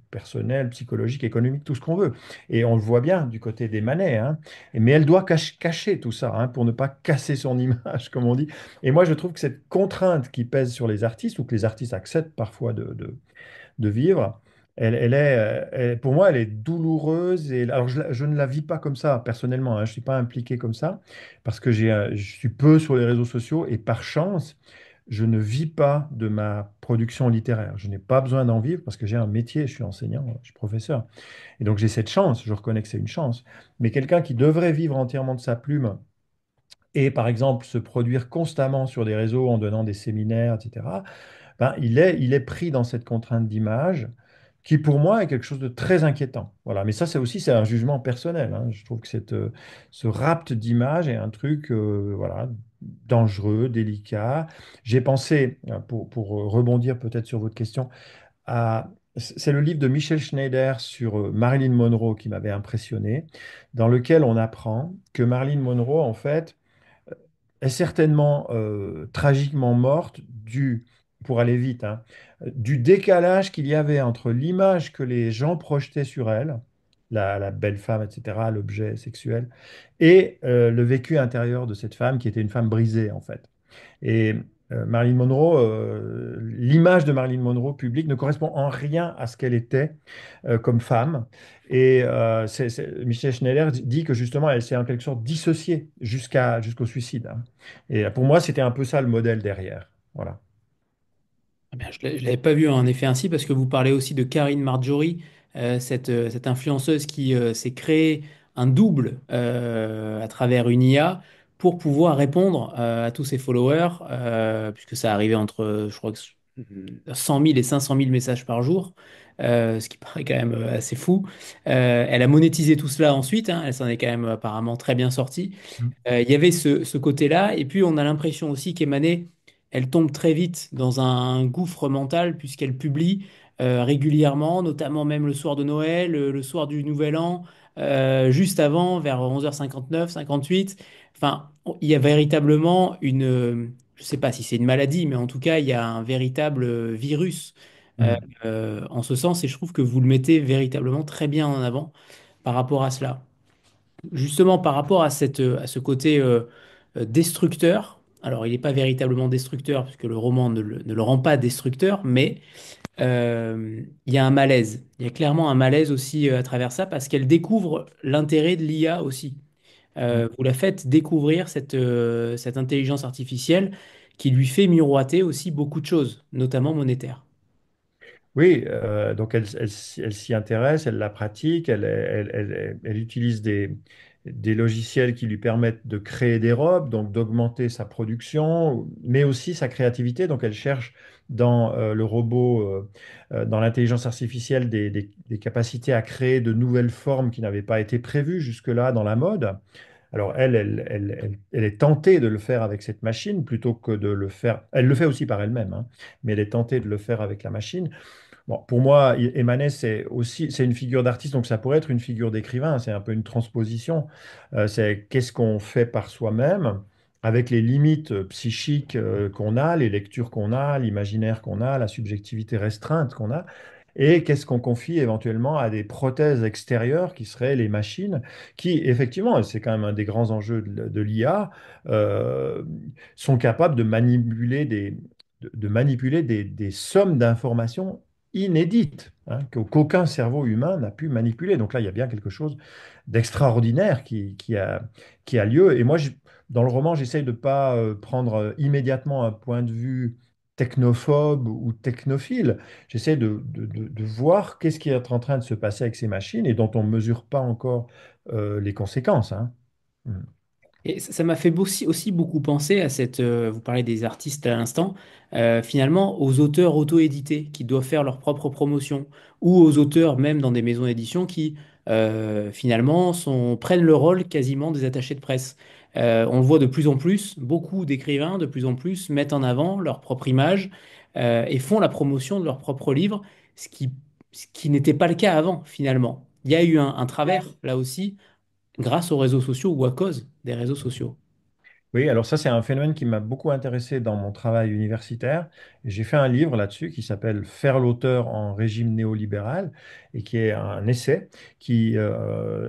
personnelles, psychologiques, économiques, tout ce qu'on veut. Et on le voit bien du côté des Manet, hein. Mais elle doit cacher tout ça, hein, pour ne pas casser son image, comme on dit. Et moi, je trouve que cette contrainte qui pèse sur les artistes, ou que les artistes acceptent parfois de vivre. Pour moi, elle est douloureuse. Et, alors, je ne la vis pas comme ça, personnellement, hein. Je ne suis pas impliqué comme ça, parce que je suis peu sur les réseaux sociaux et par chance, je ne vis pas de ma production littéraire. Je n'ai pas besoin d'en vivre parce que j'ai un métier, je suis enseignant, je suis professeur. Et donc, j'ai cette chance, je reconnais que c'est une chance. Mais quelqu'un qui devrait vivre entièrement de sa plume et, par exemple, se produire constamment sur des réseaux en donnant des séminaires, etc., ben, il est pris dans cette contrainte d'image qui, pour moi, est quelque chose de très inquiétant. Voilà. Mais ça, c'est un jugement personnel, hein. Je trouve que ce rapt d'image est un truc voilà, dangereux, délicat. J'ai pensé, pour rebondir peut-être sur votre question, c'est le livre de Michel Schneider sur Marilyn Monroe qui m'avait impressionné, dans lequel on apprend que Marilyn Monroe, en fait, est certainement tragiquement morte pour aller vite, hein, du décalage qu'il y avait entre l'image que les gens projetaient sur elle, la belle femme, etc., l'objet sexuel, et le vécu intérieur de cette femme qui était une femme brisée, en fait. Et Marilyn Monroe, l'image de Marilyn Monroe publique ne correspond en rien à ce qu'elle était comme femme. Et Michel Schneider dit que justement, elle s'est en quelque sorte dissociée jusqu'au suicide, hein. Et pour moi, c'était un peu ça le modèle derrière. Voilà. Ah ben, je ne l'avais pas vu en effet ainsi parce que vous parlez aussi de Karine Marjorie, cette influenceuse qui s'est créée un double à travers une IA pour pouvoir répondre à tous ses followers, puisque ça arrivait entre, je crois que 100 000 et 500 000 messages par jour, ce qui paraît quand même assez fou. Elle a monétisé tout cela ensuite, hein, elle s'en est quand même apparemment très bien sortie. Mm. Il y avait ce côté-là, et puis on a l'impression aussi qu'Emané, elle tombe très vite dans un gouffre mental puisqu'elle publie régulièrement, notamment même le soir de Noël, le soir du Nouvel An, juste avant, vers 11h59, 58. Enfin, il y a véritablement je ne sais pas si c'est une maladie, mais en tout cas, il y a un véritable virus Mm. en ce sens, et je trouve que vous le mettez véritablement très bien en avant par rapport à cela. Justement, par rapport à ce côté destructeur, alors il n'est pas véritablement destructeur, puisque le roman ne le rend pas destructeur, mais il y a un malaise. Il y a clairement un malaise aussi à travers ça, parce qu'elle découvre l'intérêt de l'IA aussi. Mm. Vous la faites découvrir cette intelligence artificielle qui lui fait miroiter aussi beaucoup de choses, notamment monétaires. Oui, donc elle s'y intéresse, elle la pratique, elle utilise des logiciels qui lui permettent de créer des robes, donc d'augmenter sa production, mais aussi sa créativité. Donc elle cherche dans le robot, dans l'intelligence artificielle, des capacités à créer de nouvelles formes qui n'avaient pas été prévues jusque-là dans la mode. Alors elle est tentée de le faire avec cette machine plutôt que de le faire. Elle le fait aussi par elle-même, hein, mais elle est tentée de le faire avec la machine. Bon, pour moi, Emanet, c'est une figure d'artiste, donc ça pourrait être une figure d'écrivain. C'est un peu une transposition. C'est qu'est-ce qu'on fait par soi-même avec les limites psychiques qu'on a, les lectures qu'on a, l'imaginaire qu'on a, la subjectivité restreinte qu'on a. Et qu'est-ce qu'on confie éventuellement à des prothèses extérieures qui seraient les machines, qui effectivement, et c'est quand même un des grands enjeux de l'IA, euh, sont capables de manipuler des sommes d'informations inédites, hein, qu'aucun cerveau humain n'a pu manipuler. Donc là, il y a bien quelque chose d'extraordinaire qui a lieu. Et moi, dans le roman, j'essaye de ne pas prendre immédiatement un point de vue technophobe ou technophile. J'essaie de voir qu'est-ce qui est en train de se passer avec ces machines et dont on ne mesure pas encore les conséquences, hein. Mm. Et ça m'a fait aussi beaucoup penser à cette, vous parlez des artistes à l'instant, finalement aux auteurs auto-édités qui doivent faire leur propre promotion, ou aux auteurs même dans des maisons d'édition qui finalement prennent le rôle quasiment des attachés de presse. On le voit de plus en plus, beaucoup d'écrivains de plus en plus mettent en avant leur propre image et font la promotion de leur propre livre, ce qui, ce qui n'était pas le cas avant finalement. Il y a eu un travers là aussi grâce aux réseaux sociaux ou à cause des réseaux sociaux. Oui, alors ça, c'est un phénomène qui m'a beaucoup intéressé dans mon travail universitaire. J'ai fait un livre là-dessus qui s'appelle Faire l'auteur en régime néolibéral et qui est un essai qui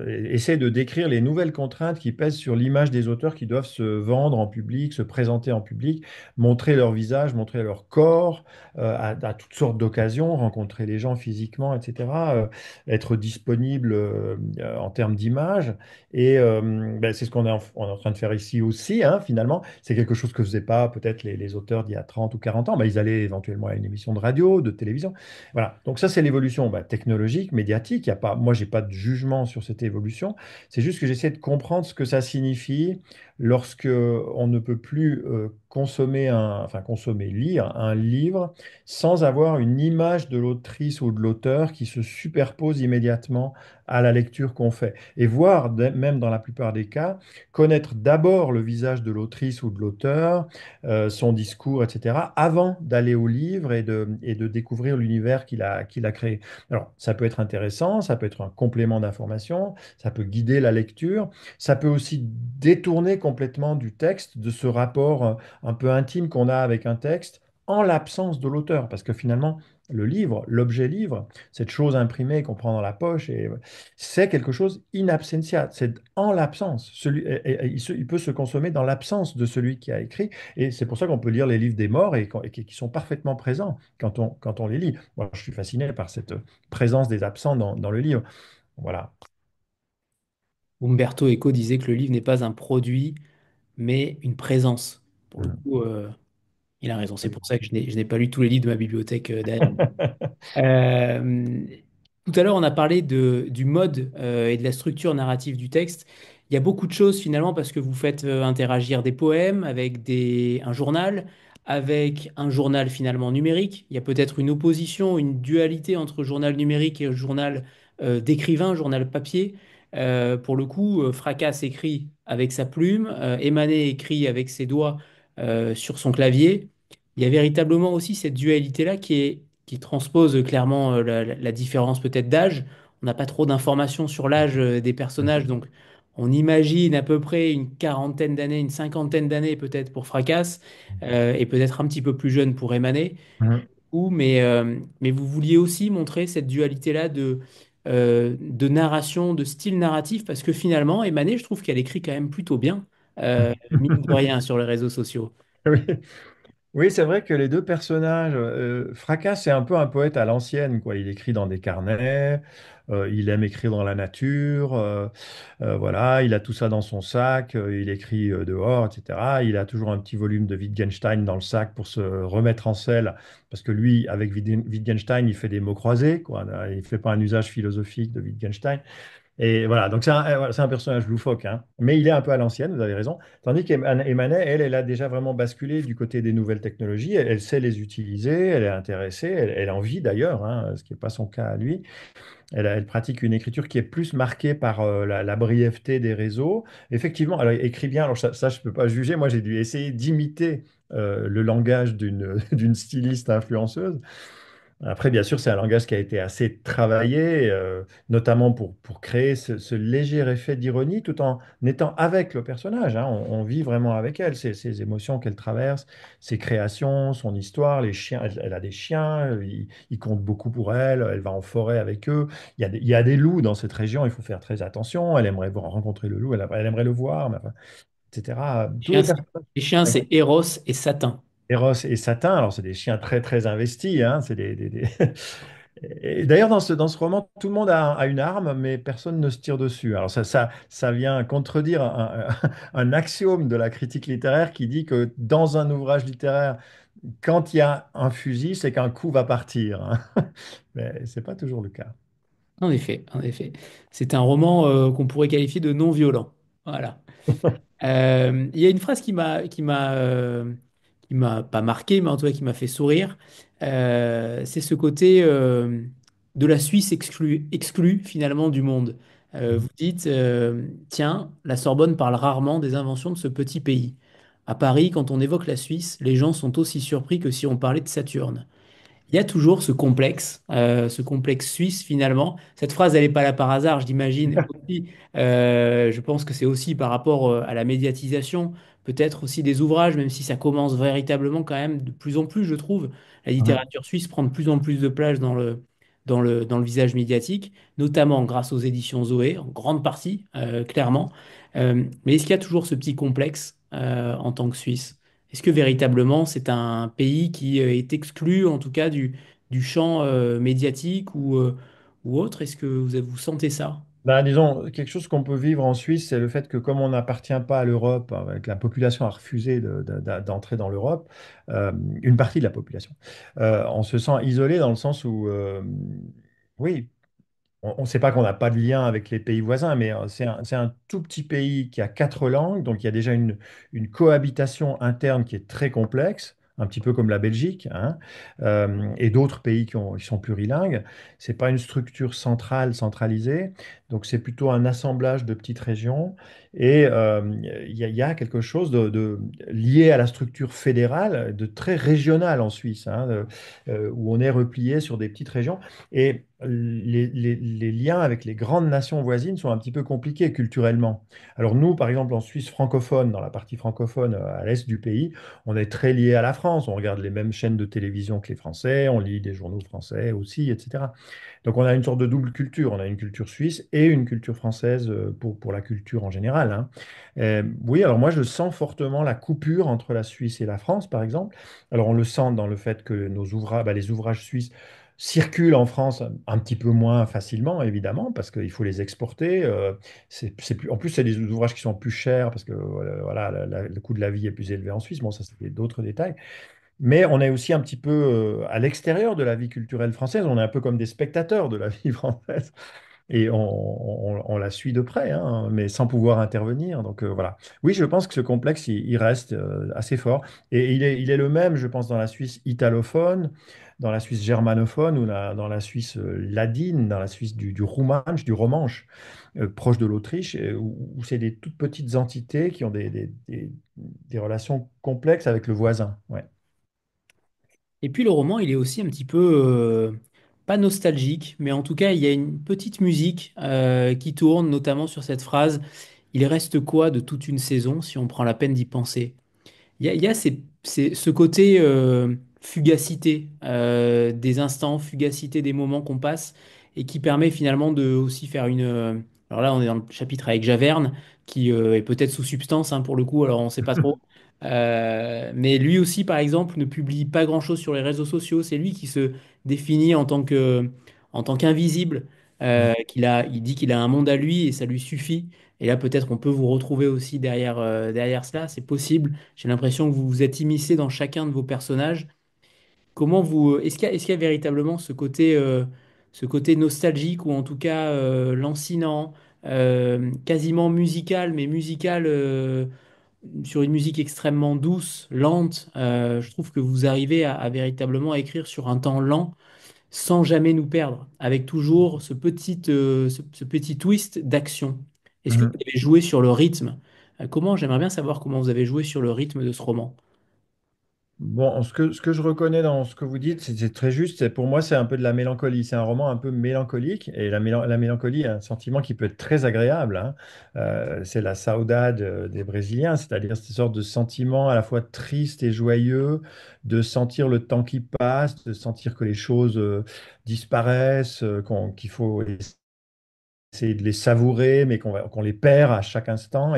essaie de décrire les nouvelles contraintes qui pèsent sur l'image des auteurs qui doivent se vendre en public, se présenter en public, montrer leur visage, montrer leur corps à toutes sortes d'occasions, rencontrer les gens physiquement, etc., être disponible en termes d'image. Et ben, c'est ce on est en train de faire ici aussi, hein, finalement. C'est quelque chose que ne faisaient pas peut-être les auteurs d'il y a 30 ou 40 ans. Ben, ils allaient éventuellement à une émission de radio, de télévision. Voilà. Donc ça, c'est l'évolution ben, technologique, médiatique. Il y a pas, moi, j'ai pas de jugement sur cette évolution. C'est juste que j'essaie de comprendre ce que ça signifie lorsque on ne peut plus lire un livre sans avoir une image de l'autrice ou de l'auteur qui se superpose immédiatement à la lecture qu'on fait et voir, même dans la plupart des cas, connaître d'abord le visage de l'autrice ou de l'auteur, son discours, etc., avant d'aller au livre et de découvrir l'univers qu'il a créé. Alors, ça peut être intéressant, ça peut être un complément d'information, ça peut guider la lecture, ça peut aussi détourner complètement du texte, de ce rapport un peu intime qu'on a avec un texte, en l'absence de l'auteur, parce que finalement, le livre, l'objet livre, cette chose imprimée qu'on prend dans la poche, c'est quelque chose in absentia, c'est en l'absence. Il peut se consommer dans l'absence de celui qui a écrit, et c'est pour ça qu'on peut lire les livres des morts et qui sont parfaitement présents quand on les lit. Moi, je suis fasciné par cette présence des absents dans le livre. Voilà. Umberto Eco disait que le livre n'est pas un produit, mais une présence. Pour le Mm. coup, il a raison. C'est Oui. pour ça que je n'ai pas lu tous les livres de ma bibliothèque derrière. Euh, Tout à l'heure, on a parlé du mode et de la structure narrative du texte. Il y a beaucoup de choses finalement parce que vous faites interagir des poèmes avec un journal, avec un journal finalement numérique. Il y a peut-être une opposition, une dualité entre journal numérique et journal d'écrivain, journal papier. Pour le coup, Fracas écrit avec sa plume, Emanet écrit avec ses doigts sur son clavier. Il y a véritablement aussi cette dualité-là qui transpose clairement la différence peut-être d'âge. On n'a pas trop d'informations sur l'âge des personnages, donc on imagine à peu près une quarantaine d'années, une cinquantaine d'années peut-être pour Fracas, et peut-être un petit peu plus jeune pour Emanet. Mm. Mais vous vouliez aussi montrer cette dualité-là de narration, de style narratif, parce que finalement, Emanet, je trouve qu'elle écrit quand même plutôt bien, mine de rien, sur les réseaux sociaux. Oui. Oui, c'est vrai que les deux personnages, Fracas, c'est un peu un poète à l'ancienne, quoi. Il écrit dans des carnets, il aime écrire dans la nature, voilà, il a tout ça dans son sac, il écrit dehors, etc. Il a toujours un petit volume de Wittgenstein dans le sac pour se remettre en selle, parce que lui, avec Wittgenstein, il fait des mots croisés, quoi. Il ne fait pas un usage philosophique de Wittgenstein. Et voilà, donc voilà, c'est un personnage loufoque, hein. Mais il est un peu à l'ancienne, vous avez raison. Tandis qu'Emanet, elle a déjà vraiment basculé du côté des nouvelles technologies. Elle sait les utiliser, elle est intéressée, elle en vit d'ailleurs, hein, ce qui n'est pas son cas à lui. Elle pratique une écriture qui est plus marquée par la brièveté des réseaux. Effectivement, elle écrit bien, alors ça je ne peux pas juger, moi j'ai dû essayer d'imiter le langage d'une styliste influenceuse. Après, bien sûr, c'est un langage qui a été assez travaillé, notamment pour créer ce léger effet d'ironie, tout en étant avec le personnage, hein. On vit vraiment avec elle, ses émotions qu'elle traverse, ses créations, son histoire, les chiens. Elle a des chiens, ils comptent beaucoup pour elle. Elle va en forêt avec eux. Il y a des loups dans cette région, il faut faire très attention. Elle aimerait rencontrer le loup, elle aimerait le voir, mais enfin, etc. Tous les personnages. Les chiens, c'est Eros et Satan. Eros et Satin, alors c'est des chiens très très investis, hein, c'est Et d'ailleurs, dans ce roman, tout le monde a une arme, mais personne ne se tire dessus. Alors ça vient contredire un axiome de la critique littéraire qui dit que dans un ouvrage littéraire, quand il y a un fusil, c'est qu'un coup va partir, hein. Mais c'est pas toujours le cas. En effet, en effet. C'est un roman qu'on pourrait qualifier de non violent. Voilà. Il y a une phrase qui m'a pas marqué, mais en tout cas qui m'a fait sourire. C'est ce côté de la Suisse exclue finalement du monde. Vous dites, tiens, la Sorbonne parle rarement des inventions de ce petit pays. À Paris, quand on évoque la Suisse, les gens sont aussi surpris que si on parlait de Saturne. Il y a toujours ce complexe suisse finalement. Cette phrase, elle n'est pas là par hasard, je l'imagine. Aussi, je pense que c'est aussi par rapport à la médiatisation, peut-être aussi des ouvrages, même si ça commence véritablement quand même de plus en plus, je trouve. La Mhm. littérature suisse prend de plus en plus de place dans le visage médiatique, notamment grâce aux éditions Zoé, en grande partie, clairement. Mais est-ce qu'il y a toujours ce petit complexe en tant que Suisse? Est-ce que véritablement c'est un pays qui est exclu, en tout cas, du champ médiatique ou autre? Est-ce que vous sentez ça? Ben, disons, quelque chose qu'on peut vivre en Suisse, c'est le fait que comme on n'appartient pas à l'Europe, avec la population a refusé d'entrer dans l'Europe, euh, une partie de la population, on se sent isolé dans le sens où, oui, on ne sait pas qu'on n'a pas de lien avec les pays voisins, mais c'est un tout petit pays qui a quatre langues, donc il y a déjà une cohabitation interne qui est très complexe, un petit peu comme la Belgique, hein, et d'autres pays qui sont plurilingues. C'est pas une structure centrale, centralisée, donc c'est plutôt un assemblage de petites régions, et il y a quelque chose lié à la structure fédérale, de très régional en Suisse, hein, où on est replié sur des petites régions. Et les liens avec les grandes nations voisines sont un petit peu compliqués culturellement. Alors nous, par exemple, en Suisse francophone, dans la partie francophone à l'est du pays, on est très lié à la France. On regarde les mêmes chaînes de télévision que les Français, on lit des journaux français aussi, etc. Donc on a une sorte de double culture. On a une culture suisse et une culture française pour la culture en général, hein. Oui, alors moi je sens fortement la coupure entre la Suisse et la France, par exemple. Alors on le sent dans le fait que nos ouvrages, les ouvrages suisses circulent en France un petit peu moins facilement, évidemment, parce qu'il faut les exporter. En plus, c'est des ouvrages qui sont plus chers parce que voilà, le coût de la vie est plus élevé en Suisse. Bon, ça, c'est d'autres détails. Mais on est aussi un petit peu à l'extérieur de la vie culturelle française. On est un peu comme des spectateurs de la vie française. Et on la suit de près, hein, mais sans pouvoir intervenir. Donc voilà. Oui, je pense que ce complexe, il reste assez fort. Et il est le même, je pense, dans la Suisse italophone, dans la Suisse germanophone ou dans la Suisse ladine, dans la Suisse du romanche, du romanche, proche de l'Autriche, où c'est des toutes petites entités qui ont des relations complexes avec le voisin. Ouais. Et puis le roman, il est aussi un petit peu, pas nostalgique, mais en tout cas, il y a une petite musique qui tourne, notamment sur cette phrase, Il reste quoi de toute une saison si on prend la peine d'y penser? Il y a ce côté fugacité des instants, fugacité des moments qu'on passe et qui permet finalement de aussi faire une. Alors là, on est dans le chapitre avec Javerne qui est peut-être sous substance hein, pour le coup, alors on ne sait pas trop. Mais lui aussi, par exemple, ne publie pas grand-chose sur les réseaux sociaux. C'est lui qui se définit en tant qu'invisible. Il dit qu'il a un monde à lui et ça lui suffit. Et là, peut-être on peut vous retrouver aussi derrière cela, c'est possible. J'ai l'impression que vous vous êtes immiscé dans chacun de vos personnages. Est-ce qu'il y a véritablement ce côté ce côté nostalgique ou en tout cas lancinant, quasiment musical, mais musical sur une musique extrêmement douce, lente. Je trouve que vous arrivez à véritablement écrire sur un temps lent sans jamais nous perdre, avec toujours ce petit twist d'action. Est-ce que vous Mhm. avez joué sur le rythme? Comment? J'aimerais bien savoir comment vous avez joué sur le rythme de ce roman. Bon, ce que je reconnais dans ce que vous dites, c'est très juste. Pour moi, c'est un peu de la mélancolie. C'est un roman un peu mélancolique. Et la mélancolie est un sentiment qui peut être très agréable, hein. C'est la saudade des Brésiliens, c'est-à-dire cette sorte de sentiment à la fois triste et joyeux, de sentir le temps qui passe, de sentir que les choses disparaissent, qu'il faut essayer de les savourer, mais qu'on les perd à chaque instant.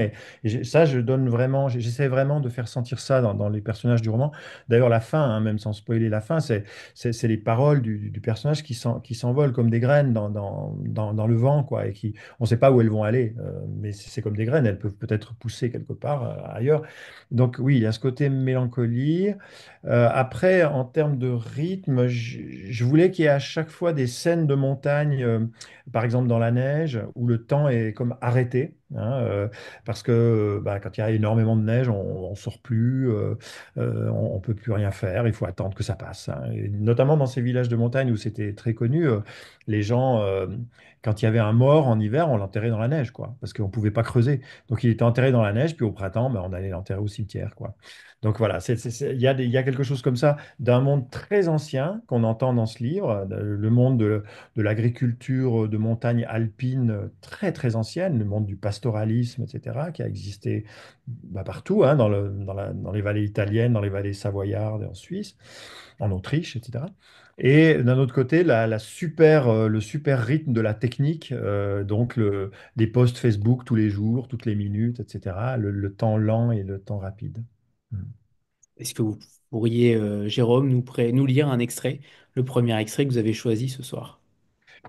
Ça, je donne vraiment, j'essaie vraiment de faire sentir ça dans les personnages du roman. D'ailleurs, la fin, hein, même sans spoiler la fin, c'est les paroles du personnage qui s'envolent comme des graines dans le vent, quoi, et on ne sait pas où elles vont aller, mais c'est comme des graines, elles peuvent peut-être pousser quelque part ailleurs. Donc oui, il y a ce côté mélancolie. Après, en termes de rythme, je voulais qu'il y ait à chaque fois des scènes de montagne. Par exemple dans la neige, où le temps est comme arrêté, hein, parce que bah, quand il y a énormément de neige, on ne sort plus, on ne peut plus rien faire, il faut attendre que ça passe, hein. Et notamment dans ces villages de montagne où c'était très connu, les gens, quand il y avait un mort en hiver, on l'enterrait dans la neige, quoi, parce qu'on ne pouvait pas creuser. Donc il était enterré dans la neige, puis au printemps, bah, on allait l'enterrer au cimetière, quoi. Donc voilà, il y a quelque chose comme ça d'un monde très ancien qu'on entend dans ce livre, le monde de l'agriculture de montagne alpine très très ancienne, le monde du pastoralisme, etc., qui a existé bah, partout, hein, dans les vallées italiennes, dans les vallées savoyardes et en Suisse, en Autriche, etc. Et d'un autre côté, le super rythme de la technique, donc les posts Facebook tous les jours, toutes les minutes, etc., le temps lent et le temps rapide. Mm. Est-ce que vous pourriez, Jérôme, nous lire un extrait, le premier extrait que vous avez choisi ce soir?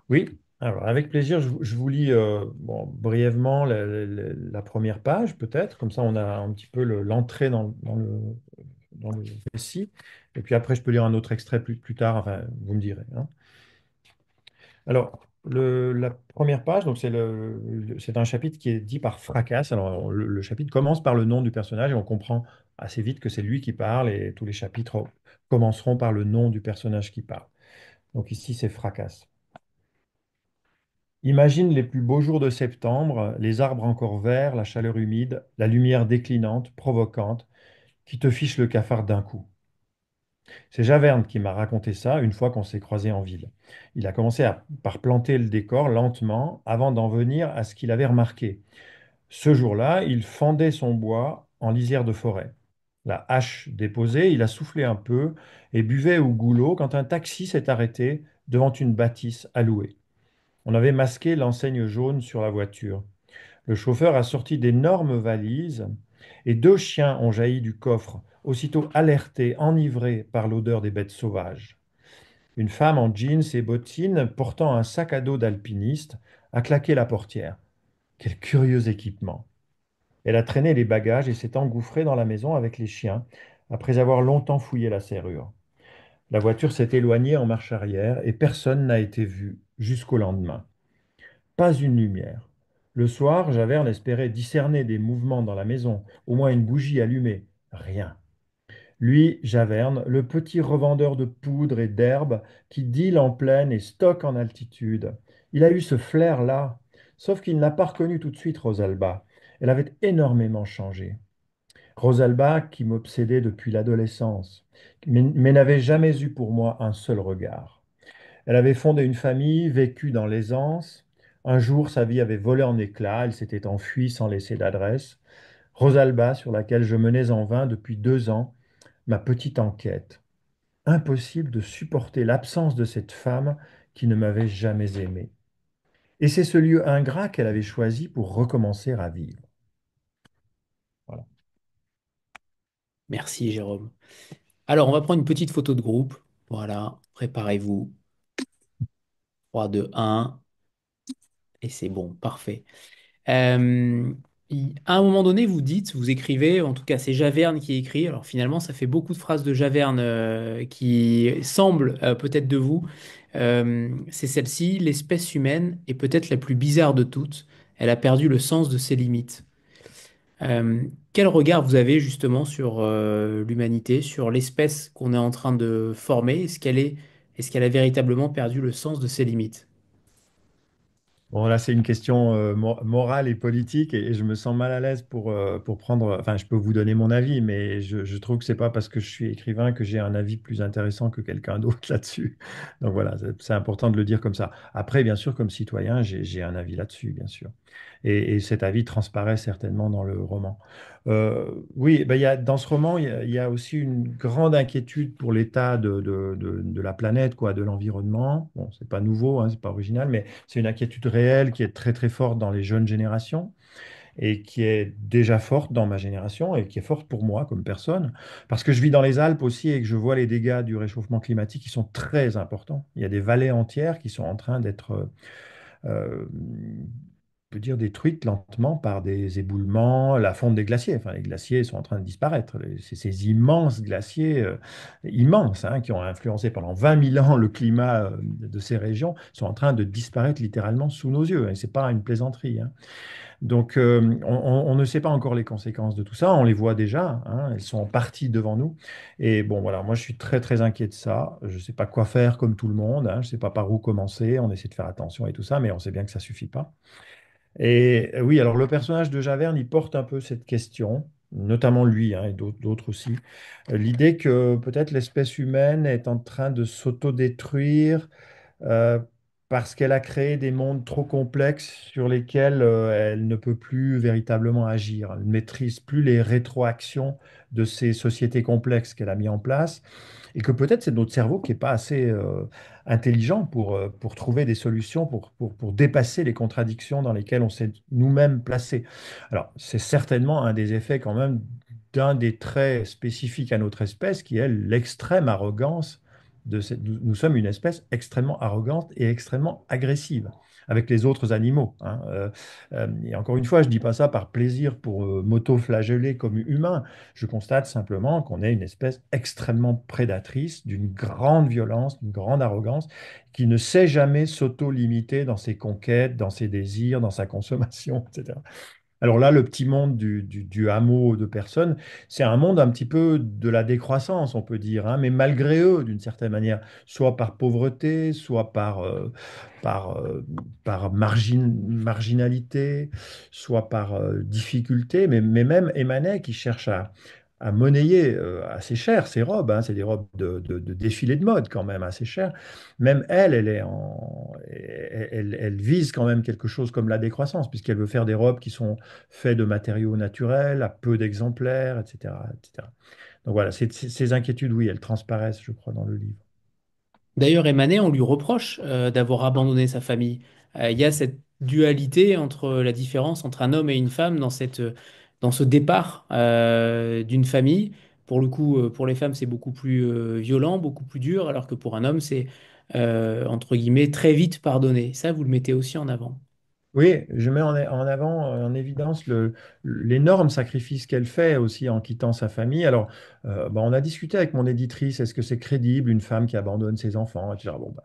Oui, alors avec plaisir, je vous lis bon, brièvement la première page, peut-être, comme ça on a un petit peu l'entrée dans le récit, et puis après je peux lire un autre extrait plus tard, enfin vous me direz, hein. Alors, la première page, donc c'est un chapitre qui est dit par Fracasse. Alors le chapitre commence par le nom du personnage et on comprend assez vite que c'est lui qui parle et tous les chapitres commenceront par le nom du personnage qui parle. Donc ici c'est Fracasse. Imagine les plus beaux jours de septembre, les arbres encore verts, la chaleur humide, la lumière déclinante, provocante, qui te fiche le cafard d'un coup. C'est Javerne qui m'a raconté ça une fois qu'on s'est croisés en ville. Il a commencé par planter le décor lentement avant d'en venir à ce qu'il avait remarqué. Ce jour-là, il fendait son bois en lisière de forêt. La hache déposée, il a soufflé un peu et buvait au goulot quand un taxi s'est arrêté devant une bâtisse à louer. On avait masqué l'enseigne jaune sur la voiture. Le chauffeur a sorti d'énormes valises et deux chiens ont jailli du coffre, aussitôt alertés, enivrés par l'odeur des bêtes sauvages. Une femme en jeans et bottines, portant un sac à dos d'alpiniste, a claqué la portière. Quel curieux équipement! Elle a traîné les bagages et s'est engouffrée dans la maison avec les chiens, après avoir longtemps fouillé la serrure. La voiture s'est éloignée en marche arrière et personne n'a été vu jusqu'au lendemain. Pas une lumière. Le soir, Javerne espérait discerner des mouvements dans la maison, au moins une bougie allumée. Rien. Lui, Javerne, le petit revendeur de poudre et d'herbes qui deal en plaine et stocke en altitude. Il a eu ce flair-là, sauf qu'il n'a pas reconnu tout de suite Rosalba. Elle avait énormément changé. Rosalba qui m'obsédait depuis l'adolescence, mais n'avait jamais eu pour moi un seul regard. Elle avait fondé une famille, vécu dans l'aisance. Un jour, sa vie avait volé en éclats, elle s'était enfuie sans laisser d'adresse. Rosalba, sur laquelle je menais en vain depuis 2 ans ma petite enquête. Impossible de supporter l'absence de cette femme qui ne m'avait jamais aimé. Et c'est ce lieu ingrat qu'elle avait choisi pour recommencer à vivre. Voilà. Merci, Jérôme. Alors, on va prendre une petite photo de groupe. Voilà, préparez-vous. 3, 2, 1. Et c'est bon, parfait. Euh, à un moment donné, vous dites, vous écrivez, en tout cas c'est Javerne qui écrit, alors finalement ça fait beaucoup de phrases de Javerne qui semblent peut-être de vous. C'est celle-ci: l'espèce humaine est peut-être la plus bizarre de toutes. Elle a perdu le sens de ses limites. Euh, Quel regard vous avez justement sur l'humanité, sur l'espèce qu'on est en train de former? Est-ce qu'elle a véritablement perdu le sens de ses limites? Bon, là, c'est une question morale et politique et je me sens mal à l'aise pour prendre. Enfin, je peux vous donner mon avis, mais je trouve que c'est pas parce que je suis écrivain que j'ai un avis plus intéressant que quelqu'un d'autre là-dessus. Donc voilà, c'est important de le dire comme ça. Après, bien sûr, comme citoyen, j'ai un avis là-dessus, bien sûr. Et cet avis transparaît certainement dans le roman. Oui, ben, dans ce roman, il y a aussi une grande inquiétude pour l'état de la planète, quoi, de l'environnement. Bon, c'est pas nouveau, hein, c'est pas original, mais c'est une inquiétude réelle qui est très très forte dans les jeunes générations et qui est déjà forte dans ma génération et qui est forte pour moi comme personne, parce que je vis dans les Alpes aussi et que je vois les dégâts du réchauffement climatique qui sont très importants. Il y a des vallées entières qui sont en train d'être on peut dire détruite lentement par des éboulements, la fonte des glaciers. Enfin, les glaciers sont en train de disparaître. C'est ces immenses glaciers, immenses, hein, qui ont influencé pendant 20 000 ans le climat de ces régions, sont en train de disparaître littéralement sous nos yeux. Et ce n'est pas une plaisanterie, hein. Donc, on ne sait pas encore les conséquences de tout ça. On les voit déjà, hein, elles sont parties devant nous. Et bon, voilà, moi, je suis très, très inquiet de ça. Je ne sais pas quoi faire comme tout le monde, hein. Je ne sais pas par où commencer. On essaie de faire attention et tout ça, mais on sait bien que ça ne suffit pas. Et oui, alors le personnage de Javerne, il porte un peu cette question, notamment lui, hein, et d'autres aussi. L'idée que peut-être l'espèce humaine est en train de s'autodétruire euh, parce qu'elle a créé des mondes trop complexes sur lesquels elle ne peut plus véritablement agir. Elle ne maîtrise plus les rétroactions de ces sociétés complexes qu'elle a mis en place et que peut-être c'est notre cerveau qui n'est pas assez intelligent pour trouver des solutions, pour dépasser les contradictions dans lesquelles on s'est nous-mêmes placés. Alors, c'est certainement un des effets quand même d'un des traits spécifiques à notre espèce, qui est l'extrême arrogance nous sommes une espèce extrêmement arrogante et extrêmement agressive avec les autres animaux, hein. Et encore une fois, je ne dis pas ça par plaisir pour m'auto-flageller comme humain. Je constate simplement qu'on est une espèce extrêmement prédatrice, d'une grande violence, d'une grande arrogance, qui ne sait jamais s'auto-limiter dans ses conquêtes, dans ses désirs, dans sa consommation, etc. Alors là, le petit monde du hameau de personnes, c'est un monde un petit peu de la décroissance, on peut dire, hein, mais malgré eux, d'une certaine manière, soit par pauvreté, soit par, euh, par marginalité, soit par difficulté, mais même Emanet qui cherche à monnayer assez cher ses robes, hein, c'est des robes de défilé de mode quand même assez chères. Même elle, elle vise quand même quelque chose comme la décroissance, puisqu'elle veut faire des robes qui sont faites de matériaux naturels, à peu d'exemplaires, etc., etc. Donc voilà, ces inquiétudes, oui, elles transparaissent, je crois, dans le livre. D'ailleurs, Emmanet, on lui reproche d'avoir abandonné sa famille. Il y a cette dualité entre la différence entre un homme et une femme dans ce départ d'une famille. Pour le coup, pour les femmes, c'est beaucoup plus violent, beaucoup plus dur, alors que pour un homme, c'est entre guillemets très vite pardonné. Ça, vous le mettez aussi en avant. Oui, je mets en avant, en évidence l'énorme sacrifice qu'elle fait aussi en quittant sa famille. Alors, bah, on a discuté avec mon éditrice, est-ce que c'est crédible une femme qui abandonne ses enfants, etc. Bon, bah,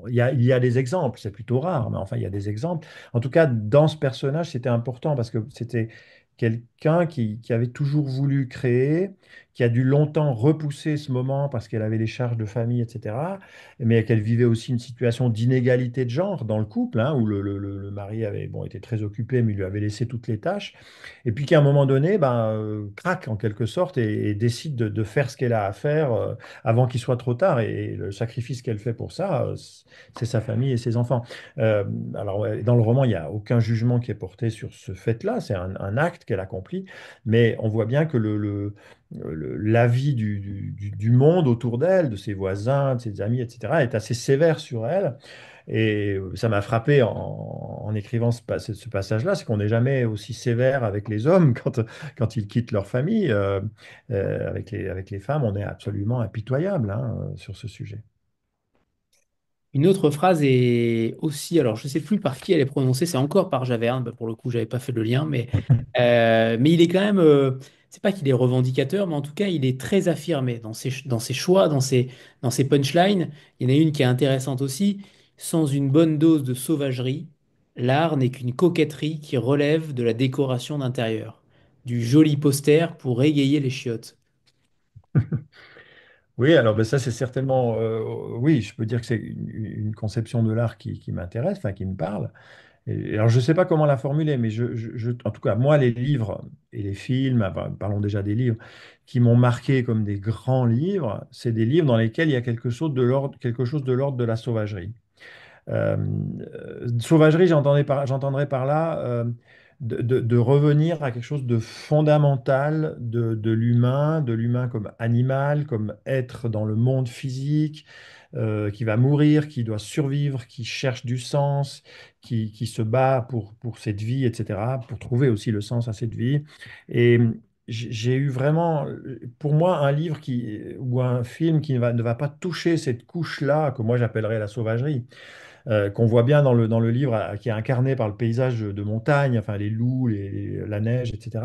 il y a des exemples, c'est plutôt rare, mais enfin, il y a des exemples. En tout cas, dans ce personnage, c'était important parce que c'était quelqu'un qui avait toujours voulu créer, qui a dû longtemps repousser ce moment parce qu'elle avait les charges de famille, etc., mais qu'elle vivait aussi une situation d'inégalité de genre dans le couple, hein, où le mari avait bon, été très occupé, mais il lui avait laissé toutes les tâches, et puis qu'à un moment donné, ben, craque en quelque sorte et décide de faire ce qu'elle a à faire avant qu'il soit trop tard, et le sacrifice qu'elle fait pour ça, c'est sa famille et ses enfants. Euh, alors, ouais, dans le roman, il n'y a aucun jugement qui est porté sur ce fait-là, c'est un acte qu'elle accomplit, mais on voit bien que la vie du monde autour d'elle, de ses voisins, de ses amis, etc., est assez sévère sur elle. Et ça m'a frappé en écrivant ce passage-là, c'est qu'on n'est jamais aussi sévère avec les hommes quand ils quittent leur famille. Avec les femmes, on est absolument impitoyable, hein, sur ce sujet. Une autre phrase est aussi, alors je ne sais plus par qui elle est prononcée, c'est encore par Javerne, bah, pour le coup, j'avais pas fait le lien, mais il est quand même, c'est pas qu'il est revendicateur, mais en tout cas, il est très affirmé dans ses choix, dans ses punchlines. Il y en a une qui est intéressante aussi. Sans une bonne dose de sauvagerie, l'art n'est qu'une coquetterie qui relève de la décoration d'intérieur. Du joli poster pour égayer les chiottes. Oui, alors ben, ça c'est certainement, oui, je peux dire que c'est une conception de l'art qui m'intéresse, enfin qui me parle. Et alors je ne sais pas comment la formuler, mais en tout cas, moi, les livres et les films, enfin, parlons déjà des livres, qui m'ont marqué comme des grands livres, c'est des livres dans lesquels il y a quelque chose de l'ordre de la sauvagerie. Euh, Sauvagerie, j'entendrais par là de revenir à quelque chose de fondamental de l'humain comme animal, comme être dans le monde physique, qui va mourir, qui doit survivre, qui cherche du sens, qui se bat pour cette vie, etc., pour trouver aussi le sens à cette vie. Et j'ai eu vraiment, pour moi, un livre ou un film qui ne va pas toucher cette couche-là, que moi j'appellerais la sauvagerie, qu'on voit bien dans le livre, qui est incarné par le paysage de montagne, enfin les loups, la neige, etc.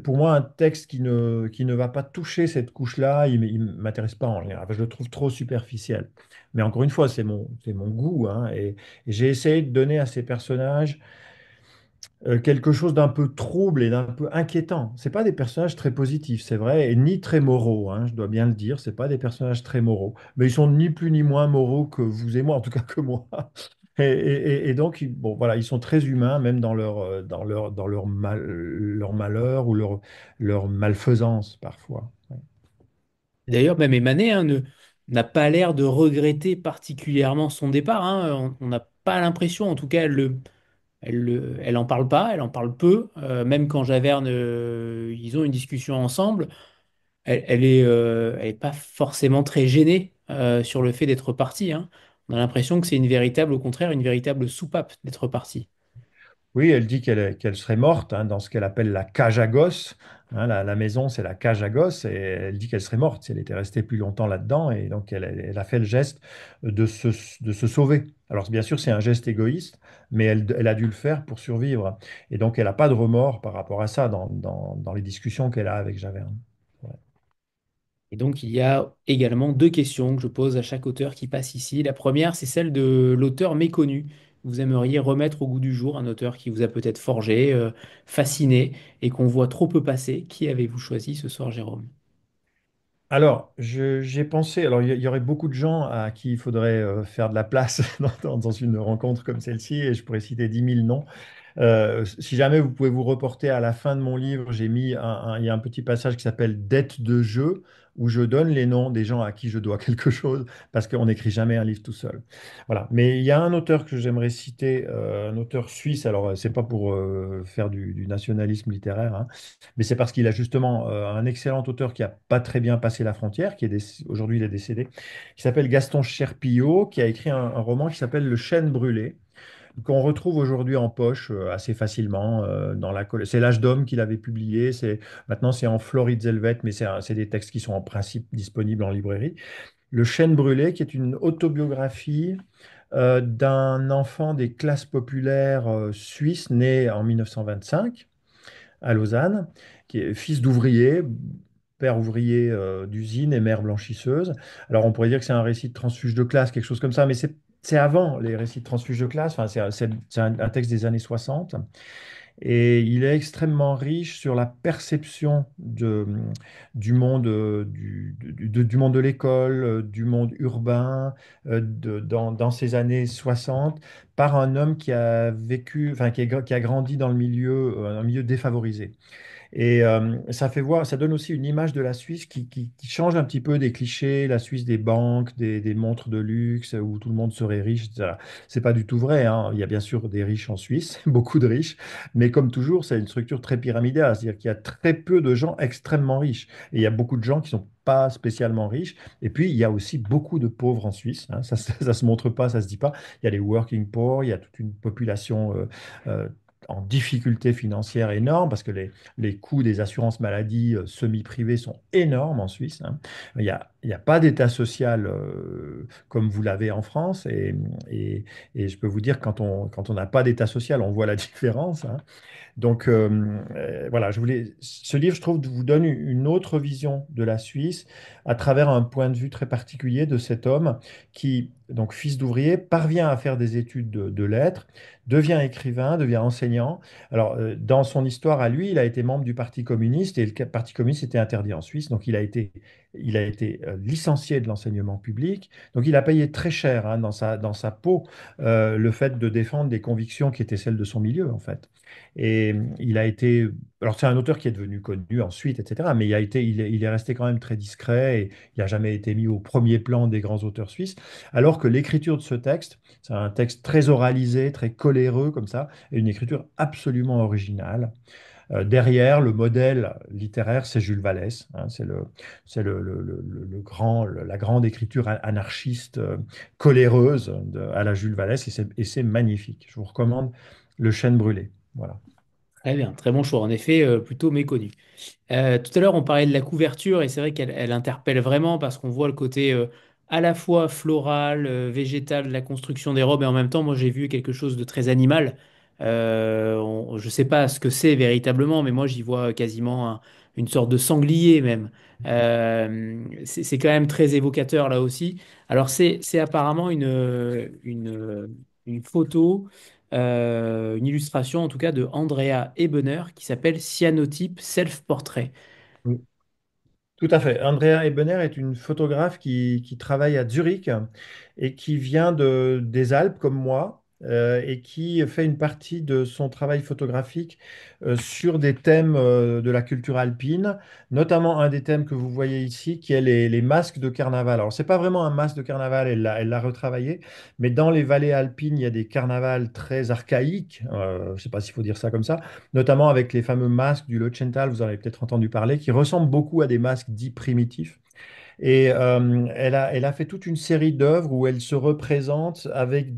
Pour moi, un texte qui ne va pas toucher cette couche-là, il ne m'intéresse pas en général. Enfin, je le trouve trop superficiel. Mais encore une fois, c'est mon goût, hein, et j'ai essayé de donner à ces personnages quelque chose d'un peu trouble et d'un peu inquiétant. C'est pas des personnages très positifs, c'est vrai, et ni très moraux, hein, je dois bien le dire. C'est pas des personnages très moraux, mais ils sont ni plus ni moins moraux que vous et moi, en tout cas que moi. Et donc, bon, voilà, ils sont très humains, même dans leur malheur ou leur malfaisance parfois. Ouais. D'ailleurs, même Emané n'a pas l'air de regretter particulièrement son départ, hein. On n'a pas l'impression, en tout cas, elle en parle pas, elle en parle peu. Même quand Javerne, ils ont une discussion ensemble, elle est pas forcément très gênée sur le fait d'être partie, hein. On a l'impression que c'est une véritable, au contraire, une véritable soupape d'être partie. Oui, elle dit qu'elle serait morte, hein, dans ce qu'elle appelle la cage à gosses. Hein, la maison, c'est la cage à gosses, et elle dit qu'elle serait morte si elle était restée plus longtemps là-dedans. Et donc, elle a fait le geste de se sauver. Alors, bien sûr, c'est un geste égoïste, mais elle a dû le faire pour survivre. Et donc, elle n'a pas de remords par rapport à ça dans les discussions qu'elle a avec Javerne. Ouais. Et donc, il y a également deux questions que je pose à chaque auteur qui passe ici. La première, c'est celle de l'auteur méconnu. Vous aimeriez remettre au goût du jour un auteur qui vous a peut-être forgé, fasciné et qu'on voit trop peu passer. Qui avez-vous choisi ce soir, Jérôme? Alors, j'ai pensé, alors il y aurait beaucoup de gens à qui il faudrait faire de la place dans une rencontre comme celle-ci, et je pourrais citer 10 000 noms. Si jamais vous pouvez vous reporter à la fin de mon livre, j'ai mis il y a un petit passage qui s'appelle Dette de jeu, où je donne les noms des gens à qui je dois quelque chose, parce qu'on n'écrit jamais un livre tout seul. Voilà. Mais il y a un auteur que j'aimerais citer, un auteur suisse. Alors, c'est pas pour faire du nationalisme littéraire, hein, mais c'est parce qu'il a justement un excellent auteur qui a pas très bien passé la frontière, aujourd'hui il est décédé, qui s'appelle Gaston Cherpillot, qui a écrit un roman qui s'appelle Le chêne brûlé, qu'on retrouve aujourd'hui en poche assez facilement c'est l'Âge d'homme qu'il avait publié. Maintenant c'est en Floride Zelvet, mais c'est des textes qui sont en principe disponibles en librairie. Le chêne brûlé, qui est une autobiographie d'un enfant des classes populaires suisses né en 1925 à Lausanne, qui est fils d'ouvrier, père ouvrier d'usine et mère blanchisseuse. Alors on pourrait dire que c'est un récit de transfuge de classe, quelque chose comme ça, mais c'est avant les récits de transfuge de classe. Enfin, c'est un texte des années 60. Et il est extrêmement riche sur la perception du monde, du monde de l'école, du monde urbain, dans ces années 60, par un homme qui a vécu, enfin, qui a grandi dans le milieu, un milieu défavorisé. Et ça fait voir, ça donne aussi une image de la Suisse qui change un petit peu des clichés, la Suisse des banques, des montres de luxe, où tout le monde serait riche, etc. C'est pas du tout vrai, hein. Il y a bien sûr des riches en Suisse, beaucoup de riches, mais comme toujours, c'est une structure très pyramidale, c'est-à-dire qu'il y a très peu de gens extrêmement riches, et il y a beaucoup de gens qui sont pas spécialement riches, et puis il y a aussi beaucoup de pauvres en Suisse, hein. Ça se montre pas, ça se dit pas. Il y a les working poor, il y a toute une population en difficulté financière énorme parce que les coûts des assurances maladie semi-privées sont énormes en Suisse, hein. Il y a pas d'État social comme vous l'avez en France et, et je peux vous dire quand on n'a pas d'État social, on voit la différence, hein. Donc voilà, ce livre, je trouve, vous donne une autre vision de la Suisse à travers un point de vue très particulier de cet homme qui, donc fils d'ouvrier, parvient à faire des études de lettres, devient écrivain, devient enseignant. Alors, dans son histoire à lui, il a été membre du Parti communiste et le Parti communiste était interdit en Suisse, donc il a été licencié de l'enseignement public. Donc, il a payé très cher, hein, dans sa peau le fait de défendre des convictions qui étaient celles de son milieu, en fait. Et il a été, alors c'est un auteur qui est devenu connu ensuite, etc. Mais il est resté quand même très discret et il n'a jamais été mis au premier plan des grands auteurs suisses. Alors que l'écriture de ce texte, c'est un texte très oralisé, très coléreux comme ça, et une écriture absolument originale. Derrière, le modèle littéraire, c'est Jules Vallès, hein, la grande écriture anarchiste, coléreuse à la Jules Vallès, et c'est magnifique. Je vous recommande Le Chêne brûlé. Voilà. Très bien, très bon choix. En effet, plutôt méconnu. Tout à l'heure, on parlait de la couverture et c'est vrai qu'elle interpelle vraiment parce qu'on voit le côté à la fois floral, végétal de la construction des robes et en même temps, moi j'ai vu quelque chose de très animal. Je ne sais pas ce que c'est véritablement, mais moi j'y vois quasiment une sorte de sanglier même. C'est quand même très évocateur là aussi. Alors c'est apparemment une photo, une illustration en tout cas de Andrea Ebener qui s'appelle Cyanotype Self-Portrait. Tout à fait. Andrea Ebener est une photographe qui travaille à Zurich et qui vient des Alpes comme moi et qui fait une partie de son travail photographique sur des thèmes de la culture alpine, notamment un des thèmes que vous voyez ici qui est les masques de carnaval. Alors, c'est pas vraiment un masque de carnaval, elle l'a retravaillé, mais dans les vallées alpines, il y a des carnavals très archaïques, je ne sais pas s'il faut dire ça comme ça, notamment avec les fameux masques du Lötschental, vous en avez peut-être entendu parler, qui ressemblent beaucoup à des masques dits primitifs. Et elle a fait toute une série d'œuvres où elle se représente avec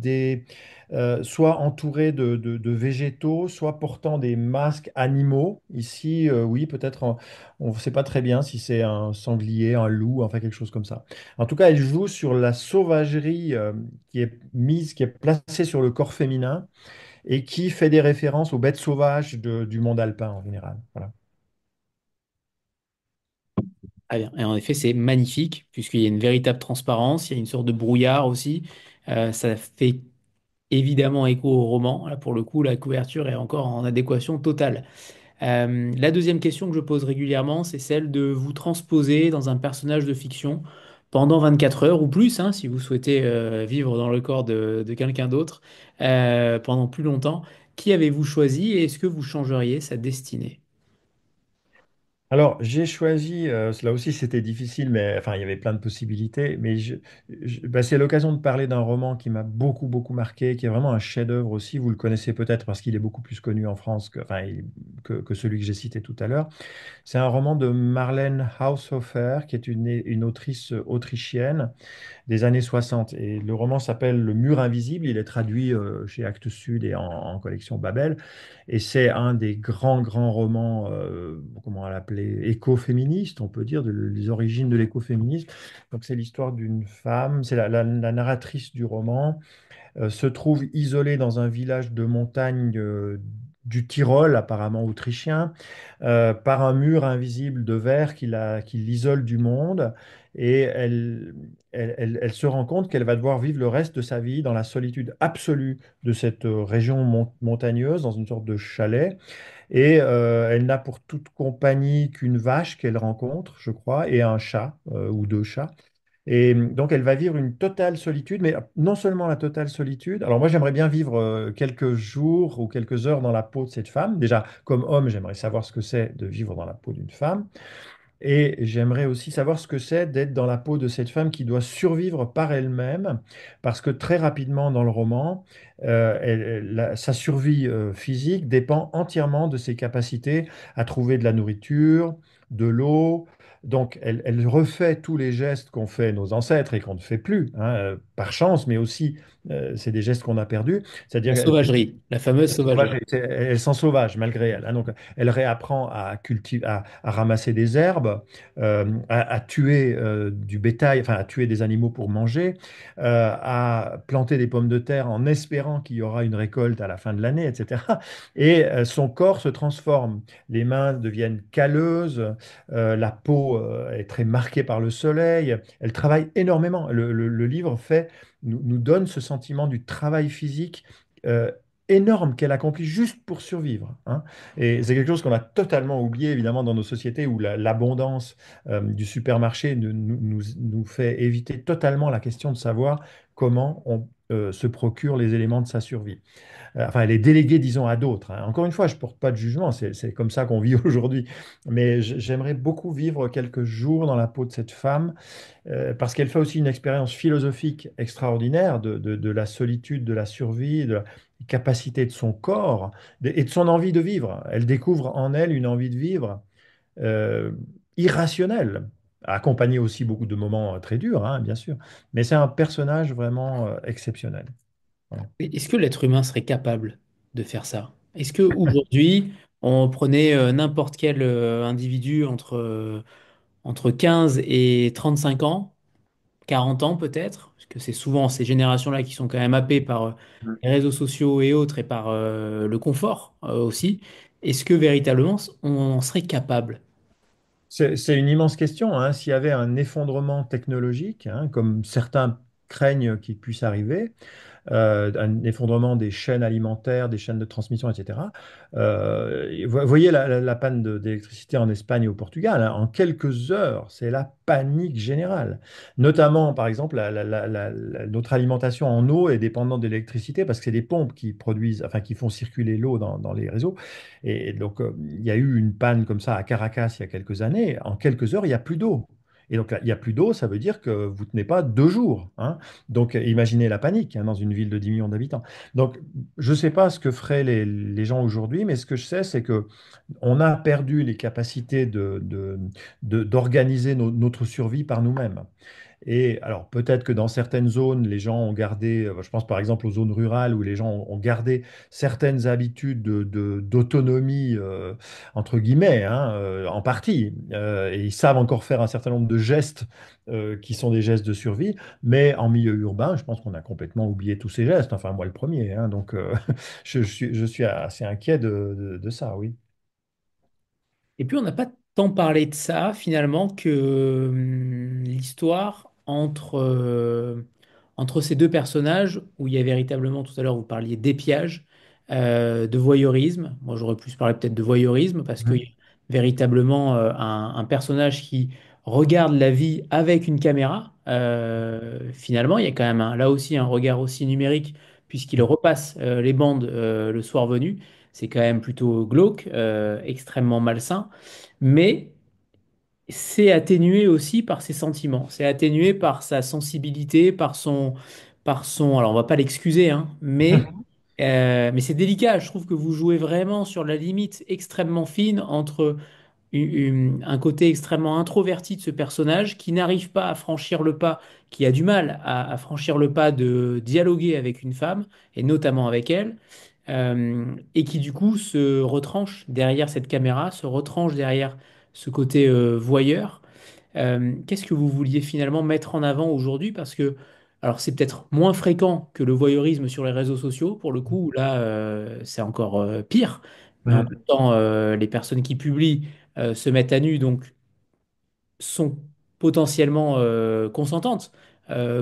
soit entourée de végétaux, soit portant des masques animaux. Ici, oui, peut-être, on ne sait pas très bien si c'est un sanglier, un loup, enfin quelque chose comme ça. En tout cas, elle joue sur la sauvagerie qui est placée sur le corps féminin et qui fait des références aux bêtes sauvages du monde alpin en général. Voilà. Ah bien. Et en effet, c'est magnifique, puisqu'il y a une véritable transparence, il y a une sorte de brouillard aussi. Ça fait évidemment écho au roman. Là, pour le coup, la couverture est encore en adéquation totale. La deuxième question que je pose régulièrement, c'est celle de vous transposer dans un personnage de fiction pendant 24 heures ou plus, hein, si vous souhaitez vivre dans le corps de quelqu'un d'autre pendant plus longtemps. Qui avez-vous choisi et est-ce que vous changeriez sa destinée? Alors, j'ai choisi, là aussi c'était difficile, mais enfin, il y avait plein de possibilités, mais bah, c'est l'occasion de parler d'un roman qui m'a beaucoup marqué, qui est vraiment un chef-d'œuvre aussi. Vous le connaissez peut-être parce qu'il est beaucoup plus connu en France que celui que j'ai cité tout à l'heure. C'est un roman de Marlène Haushofer, qui est une autrice autrichienne des années 60. Et le roman s'appelle Le Mur Invisible. Il est traduit chez Actes Sud et en collection Babel. Et c'est un des grands romans, comment l'appeler, écoféministes, on peut dire, les origines de l'écoféminisme. Donc c'est l'histoire d'une femme, c'est la narratrice du roman se trouve isolée dans un village de montagne du Tyrol, apparemment autrichien, par un mur invisible de verre qui l'isole du monde. Et elle se rend compte qu'elle va devoir vivre le reste de sa vie dans la solitude absolue de cette région montagneuse, dans une sorte de chalet. Et elle n'a pour toute compagnie qu'une vache qu'elle rencontre, je crois, et un chat, ou deux chats. Et donc, elle va vivre une totale solitude, mais non seulement la totale solitude. Alors, moi, j'aimerais bien vivre quelques jours ou quelques heures dans la peau de cette femme. Déjà, comme homme, j'aimerais savoir ce que c'est de vivre dans la peau d'une femme. Et j'aimerais aussi savoir ce que c'est d'être dans la peau de cette femme qui doit survivre par elle-même, parce que très rapidement dans le roman, sa survie physique dépend entièrement de ses capacités à trouver de la nourriture, de l'eau, Donc, elle refait tous les gestes qu'ont fait nos ancêtres et qu'on ne fait plus, hein, par chance, mais aussi, c'est des gestes qu'on a perdus. C'est-à-dire La sauvagerie, la fameuse sauvagerie. sauvagerie. Elle sent sauvage malgré elle, hein. Donc, elle réapprend à cultiver, à ramasser des herbes, à tuer du bétail, enfin à tuer des animaux pour manger, à planter des pommes de terre en espérant qu'il y aura une récolte à la fin de l'année, etc. Et son corps se transforme. Les mains deviennent calleuses, la peau est très marquée par le soleil. Elle travaille énormément. Le livre nous donne ce sentiment du travail physique. euh, énorme qu'elle accomplit juste pour survivre, hein. Et c'est quelque chose qu'on a totalement oublié, évidemment, dans nos sociétés où l'abondance du supermarché nous fait éviter totalement la question de savoir comment on se procure les éléments de sa survie. Enfin, elle est déléguée, disons, à d'autres, hein. Encore une fois, je ne porte pas de jugement, c'est comme ça qu'on vit aujourd'hui. Mais j'aimerais beaucoup vivre quelques jours dans la peau de cette femme parce qu'elle fait aussi une expérience philosophique extraordinaire de la solitude, de la survie, de la capacité de son corps et de son envie de vivre. Elle découvre en elle une envie de vivre euh, irrationnelle, accompagnée aussi beaucoup de moments très durs, hein, bien sûr. Mais c'est un personnage vraiment exceptionnel. Voilà. Est-ce que l'être humain serait capable de faire ça? Est-ce que aujourd'hui, on prenait n'importe quel individu entre 15 et 35 ans, 40 ans peut-être, parce que c'est souvent ces générations-là qui sont quand même happées par les réseaux sociaux et autres et par le confort aussi. Est-ce que véritablement on en serait capable? C'est une immense question, hein. S'il y avait un effondrement technologique, hein, comme certains craignent qu'il puisse arriver, un effondrement des chaînes alimentaires, des chaînes de transmission, etc. Vous voyez la panne d'électricité en Espagne et au Portugal, hein. En quelques heures, c'est la panique générale. Notamment, par exemple, notre alimentation en eau est dépendante d'électricité parce que c'est des pompes qui produisent, enfin, qui font circuler l'eau dans les réseaux. Et donc, il y a eu une panne comme ça à Caracas il y a quelques années. En quelques heures, il n'y a plus d'eau. Et donc là, il n'y a plus d'eau, ça veut dire que vous ne tenez pas 2 jours, hein. Donc, imaginez la panique, hein, dans une ville de 10 millions d'habitants. Donc, je ne sais pas ce que feraient les gens aujourd'hui, mais ce que je sais, c'est que on a perdu les capacités d'organiser notre survie par nous-mêmes. Et alors peut-être que dans certaines zones, les gens ont gardé, je pense par exemple aux zones rurales où les gens ont gardé certaines habitudes d'autonomie, entre guillemets, hein, en partie. Et ils savent encore faire un certain nombre de gestes qui sont des gestes de survie. Mais en milieu urbain, je pense qu'on a complètement oublié tous ces gestes. Enfin, moi le premier, hein. Donc je suis assez inquiet de ça, oui. Et puis on n'a pas tant parlé de ça finalement que l'histoire entre ces deux personnages où il y a véritablement, tout à l'heure vous parliez d'épiage, de voyeurisme. Moi j'aurais plus parlé peut-être de voyeurisme parce qu'il y a Mhm. véritablement un personnage qui regarde la vie avec une caméra. Finalement il y a quand même là aussi un regard aussi numérique puisqu'il repasse les bandes le soir venu. C'est quand même plutôt glauque, extrêmement malsain, mais c'est atténué aussi par ses sentiments, c'est atténué par sa sensibilité, alors on va pas l'excuser, hein, mais c'est délicat. Je trouve que vous jouez vraiment sur la limite extrêmement fine entre un côté extrêmement introverti de ce personnage qui n'arrive pas à franchir le pas, qui a du mal à franchir le pas de dialoguer avec une femme, et notamment avec elle, et qui du coup se retranche derrière cette caméra, se retranche derrière ce côté voyeur. Qu'est-ce que vous vouliez finalement mettre en avant aujourd'hui? Parce que, alors c'est peut-être moins fréquent que le voyeurisme sur les réseaux sociaux, pour le coup, là c'est encore pire, mais en même Mhm. temps, les personnes qui publient se mettent à nu, donc sont potentiellement consentantes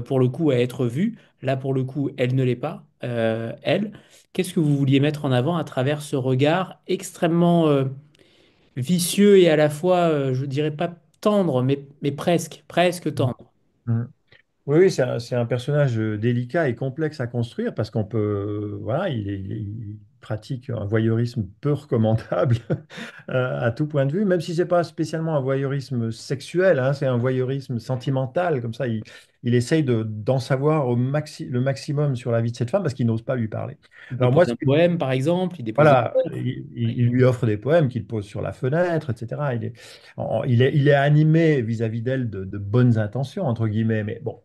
pour le coup à être vues. Là, pour le coup, elle ne l'est pas, elle. Qu'est-ce que vous vouliez mettre en avant à travers ce regard extrêmement vicieux et à la fois, je dirais pas tendre, mais presque tendre? Mhm. Oui, oui, c'est un personnage délicat et complexe à construire parce qu'on peut, voilà, il pratique un voyeurisme peu recommandable à tout point de vue, même si c'est pas spécialement un voyeurisme sexuel, hein, c'est un voyeurisme sentimental, comme ça, il essaye d'en savoir le maximum sur la vie de cette femme parce qu'il n'ose pas lui parler. Il Alors moi, dépose un poème, par exemple, il dépose des voilà, fleurs. Oui. il lui offre des poèmes qu'il pose sur la fenêtre, etc. Il est animé vis-à-vis d'elle de bonnes intentions, entre guillemets, mais bon,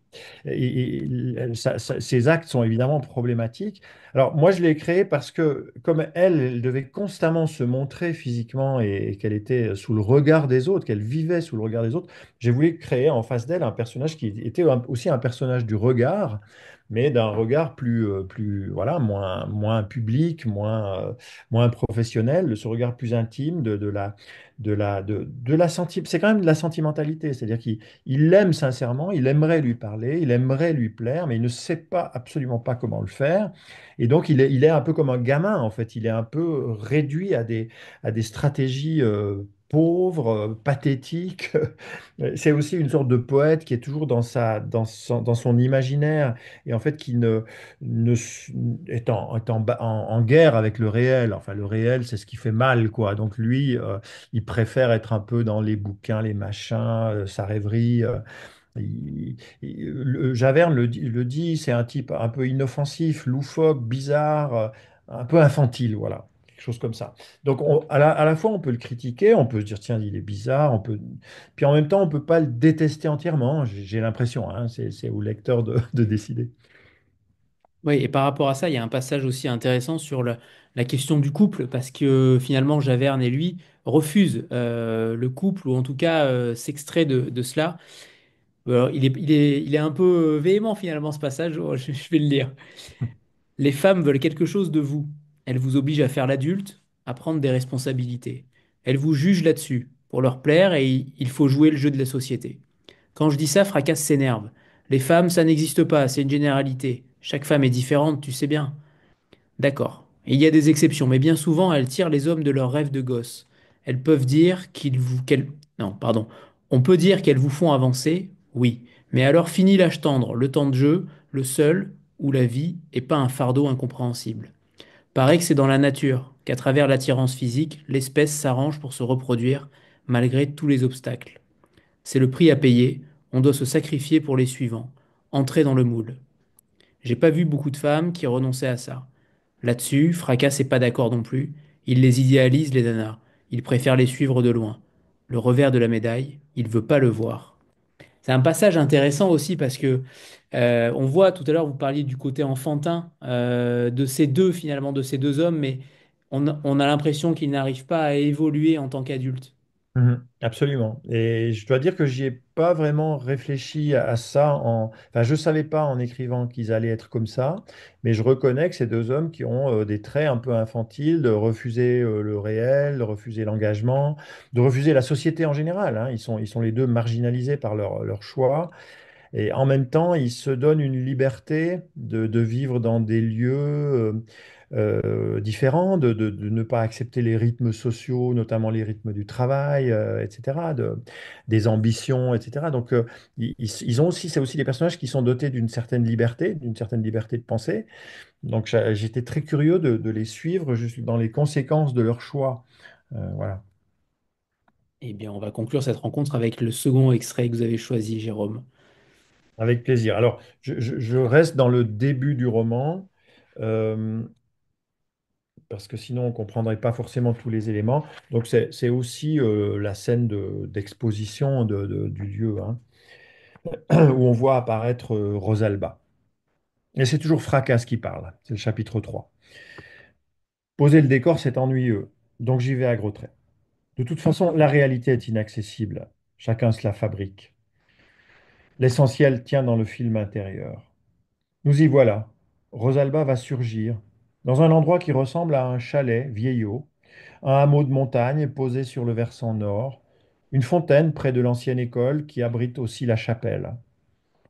ses actes sont évidemment problématiques. Alors moi, je l'ai créé parce que comme elle devait constamment se montrer physiquement et qu'elle était sous le regard des autres, qu'elle vivait sous le regard des autres, j'ai voulu créer en face d'elle un personnage qui était aussi un personnage du regard, mais d'un regard plus voilà, moins public, moins professionnel, ce regard plus intime c'est quand même de la sentimentalité, c'est-à-dire qu'il l'aime sincèrement, il aimerait lui parler, il aimerait lui plaire, mais il ne sait pas absolument pas comment le faire. Et donc il est un peu comme un gamin, en fait, il est un peu réduit à des stratégies pauvres, pathétiques. C'est aussi une sorte de poète qui est toujours dans son imaginaire et en fait qui ne, est en guerre avec le réel. Enfin, le réel, c'est ce qui fait mal, quoi. Donc lui, il préfère être un peu dans les bouquins, les machins, sa rêverie. Javert le dit, c'est un type un peu inoffensif, loufoque, bizarre, un peu infantile, voilà. Quelque chose comme ça. Donc à la fois, on peut le critiquer, on peut se dire, tiens, il est bizarre, puis en même temps, on peut pas le détester entièrement, j'ai l'impression, hein. C'est au lecteur de décider. Oui, et par rapport à ça, il y a un passage aussi intéressant sur la question du couple, parce que finalement, Javerne et lui refusent le couple, ou en tout cas s'extrait de cela. Alors, il est un peu véhément finalement ce passage, je vais le lire. Les femmes veulent quelque chose de vous. Elles vous obligent à faire l'adulte, à prendre des responsabilités. Elles vous jugent là-dessus, pour leur plaire, et il faut jouer le jeu de la société. Quand je dis ça, Fracasse s'énerve. Les femmes, ça n'existe pas, c'est une généralité. Chaque femme est différente, tu sais bien. D'accord. Il y a des exceptions, mais bien souvent, elles tirent les hommes de leurs rêves de gosse. Elles peuvent dire Non, pardon. On peut dire qu'elles vous font avancer, oui. Mais alors fini l'âge tendre, le temps de jeu, le seul, où la vie, et pas un fardeau incompréhensible. Paraît que c'est dans la nature, qu'à travers l'attirance physique, l'espèce s'arrange pour se reproduire, malgré tous les obstacles. C'est le prix à payer, on doit se sacrifier pour les suivants. Entrer dans le moule. J'ai pas vu beaucoup de femmes qui renonçaient à ça. Là-dessus, Fracas n'est pas d'accord non plus. Il les idéalise, les nanas. Il préfère les suivre de loin. Le revers de la médaille, il veut pas le voir. C'est un passage intéressant aussi parce que on voit tout à l'heure, vous parliez du côté enfantin de ces deux, finalement, de ces deux hommes, mais on a l'impression qu'ils n'arrivent pas à évoluer en tant qu'adultes. Absolument. Et je dois dire que j'y ai pas vraiment réfléchi à ça enfin, je savais pas en écrivant qu'ils allaient être comme ça, mais je reconnais que ces deux hommes qui ont des traits un peu infantiles, de refuser le réel, de refuser l'engagement, de refuser la société en général, hein. Ils sont les deux marginalisés par leur choix. Et en même temps, ils se donnent une liberté de vivre dans des lieux différents, de ne pas accepter les rythmes sociaux, notamment les rythmes du travail, etc., des ambitions, etc. Donc, ils ont aussi, c'est aussi des personnages qui sont dotés d'une certaine liberté de pensée. Donc, j'étais très curieux de les suivre juste dans les conséquences de leur choix. Voilà. Eh bien, on va conclure cette rencontre avec le second extrait que vous avez choisi, Jérôme. Avec plaisir. Alors, je reste dans le début du roman. euh, Parce que sinon on ne comprendrait pas forcément tous les éléments. Donc c'est aussi la scène d'exposition du lieu, hein, où on voit apparaître Rosalba. Et c'est toujours Fracasse qui parle, c'est le chapitre 3. Poser le décor, c'est ennuyeux, donc j'y vais à gros traits. De toute façon, la réalité est inaccessible, chacun se la fabrique. L'essentiel tient dans le film intérieur. Nous y voilà. Rosalba va surgir dans un endroit qui ressemble à un chalet vieillot, un hameau de montagne posé sur le versant nord, une fontaine près de l'ancienne école qui abrite aussi la chapelle.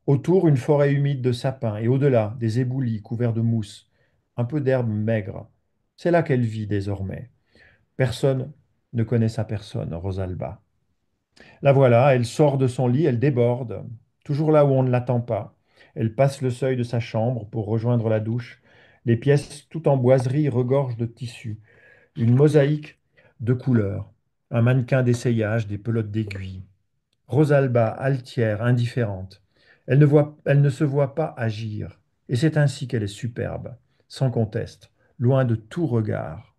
Autour, une forêt humide de sapins et au-delà, des éboulis couverts de mousse, un peu d'herbe maigre. C'est là qu'elle vit désormais. Personne ne connaît sa personne, Rosalba. La voilà, elle sort de son lit, elle déborde, toujours là où on ne l'attend pas. Elle passe le seuil de sa chambre pour rejoindre la douche. Les pièces, tout en boiserie, regorgent de tissus. Une mosaïque de couleurs, un mannequin d'essayage, des pelotes d'aiguilles. Rosalba, altière, indifférente. Elle ne se voit pas agir. Et c'est ainsi qu'elle est superbe, sans conteste, loin de tout regard.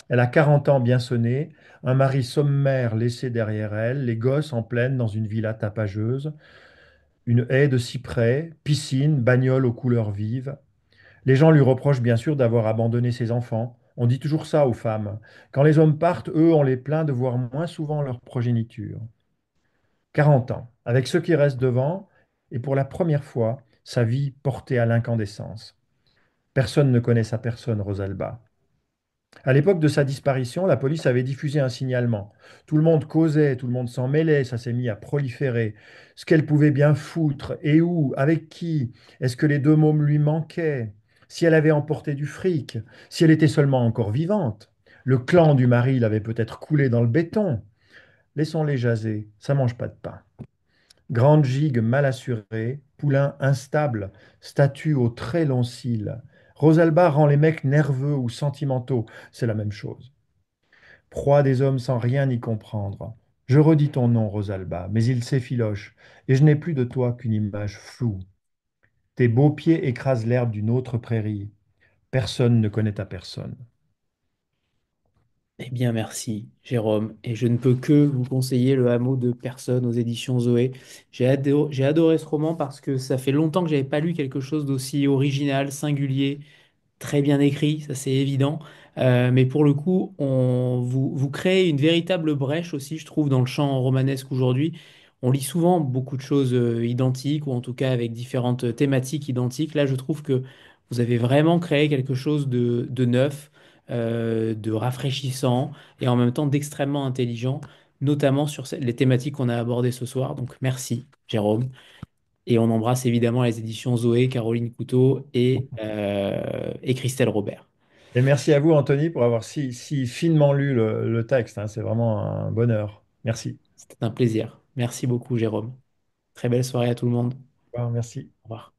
Elle a 40 ans bien sonnés, un mari sommaire laissé derrière elle, les gosses en pleine dans une villa tapageuse, une haie de cyprès, piscine, bagnole aux couleurs vives. Les gens lui reprochent bien sûr d'avoir abandonné ses enfants. On dit toujours ça aux femmes. Quand les hommes partent, eux, on les plaint de voir moins souvent leur progéniture. 40 ans, avec ceux qui restent devant, et pour la première fois, sa vie portée à l'incandescence. Personne ne connaît sa personne, Rosalba. À l'époque de sa disparition, la police avait diffusé un signalement. Tout le monde causait, tout le monde s'en mêlait, ça s'est mis à proliférer. Ce qu'elle pouvait bien foutre, et où, avec qui, est-ce que les deux mômes lui manquaient, si elle avait emporté du fric, si elle était seulement encore vivante. Le clan du mari l'avait peut-être coulé dans le béton. Laissons-les jaser, ça mange pas de pain. Grande gigue mal assurée, poulain instable, statue aux très longs cils. Rosalba rend les mecs nerveux ou sentimentaux, c'est la même chose. Proie des hommes sans rien y comprendre. Je redis ton nom, Rosalba, mais il s'effiloche, et je n'ai plus de toi qu'une image floue. Tes beaux pieds écrasent l'herbe d'une autre prairie. Personne ne connaît ta personne. Eh bien, merci, Jérôme. Et je ne peux que vous conseiller Le Hameau de Personne aux éditions Zoé. J'ai adoré ce roman parce que ça fait longtemps que j'avais pas lu quelque chose d'aussi original, singulier, très bien écrit, ça c'est évident. Mais pour le coup, vous créez une véritable brèche aussi, je trouve, dans le champ romanesque aujourd'hui. On lit souvent beaucoup de choses identiques, ou en tout cas avec différentes thématiques identiques. Là, je trouve que vous avez vraiment créé quelque chose de neuf, de rafraîchissant, et en même temps d'extrêmement intelligent, notamment sur les thématiques qu'on a abordées ce soir. Donc merci, Jérôme. Et on embrasse évidemment les éditions Zoé, Caroline Couteau et Christelle Robert. Et merci à vous, Anthony, pour avoir si finement lu le texte, hein. C'est vraiment un bonheur. Merci. C'était un plaisir. Merci beaucoup, Jérôme. Très belle soirée à tout le monde. Au revoir, merci. Au revoir.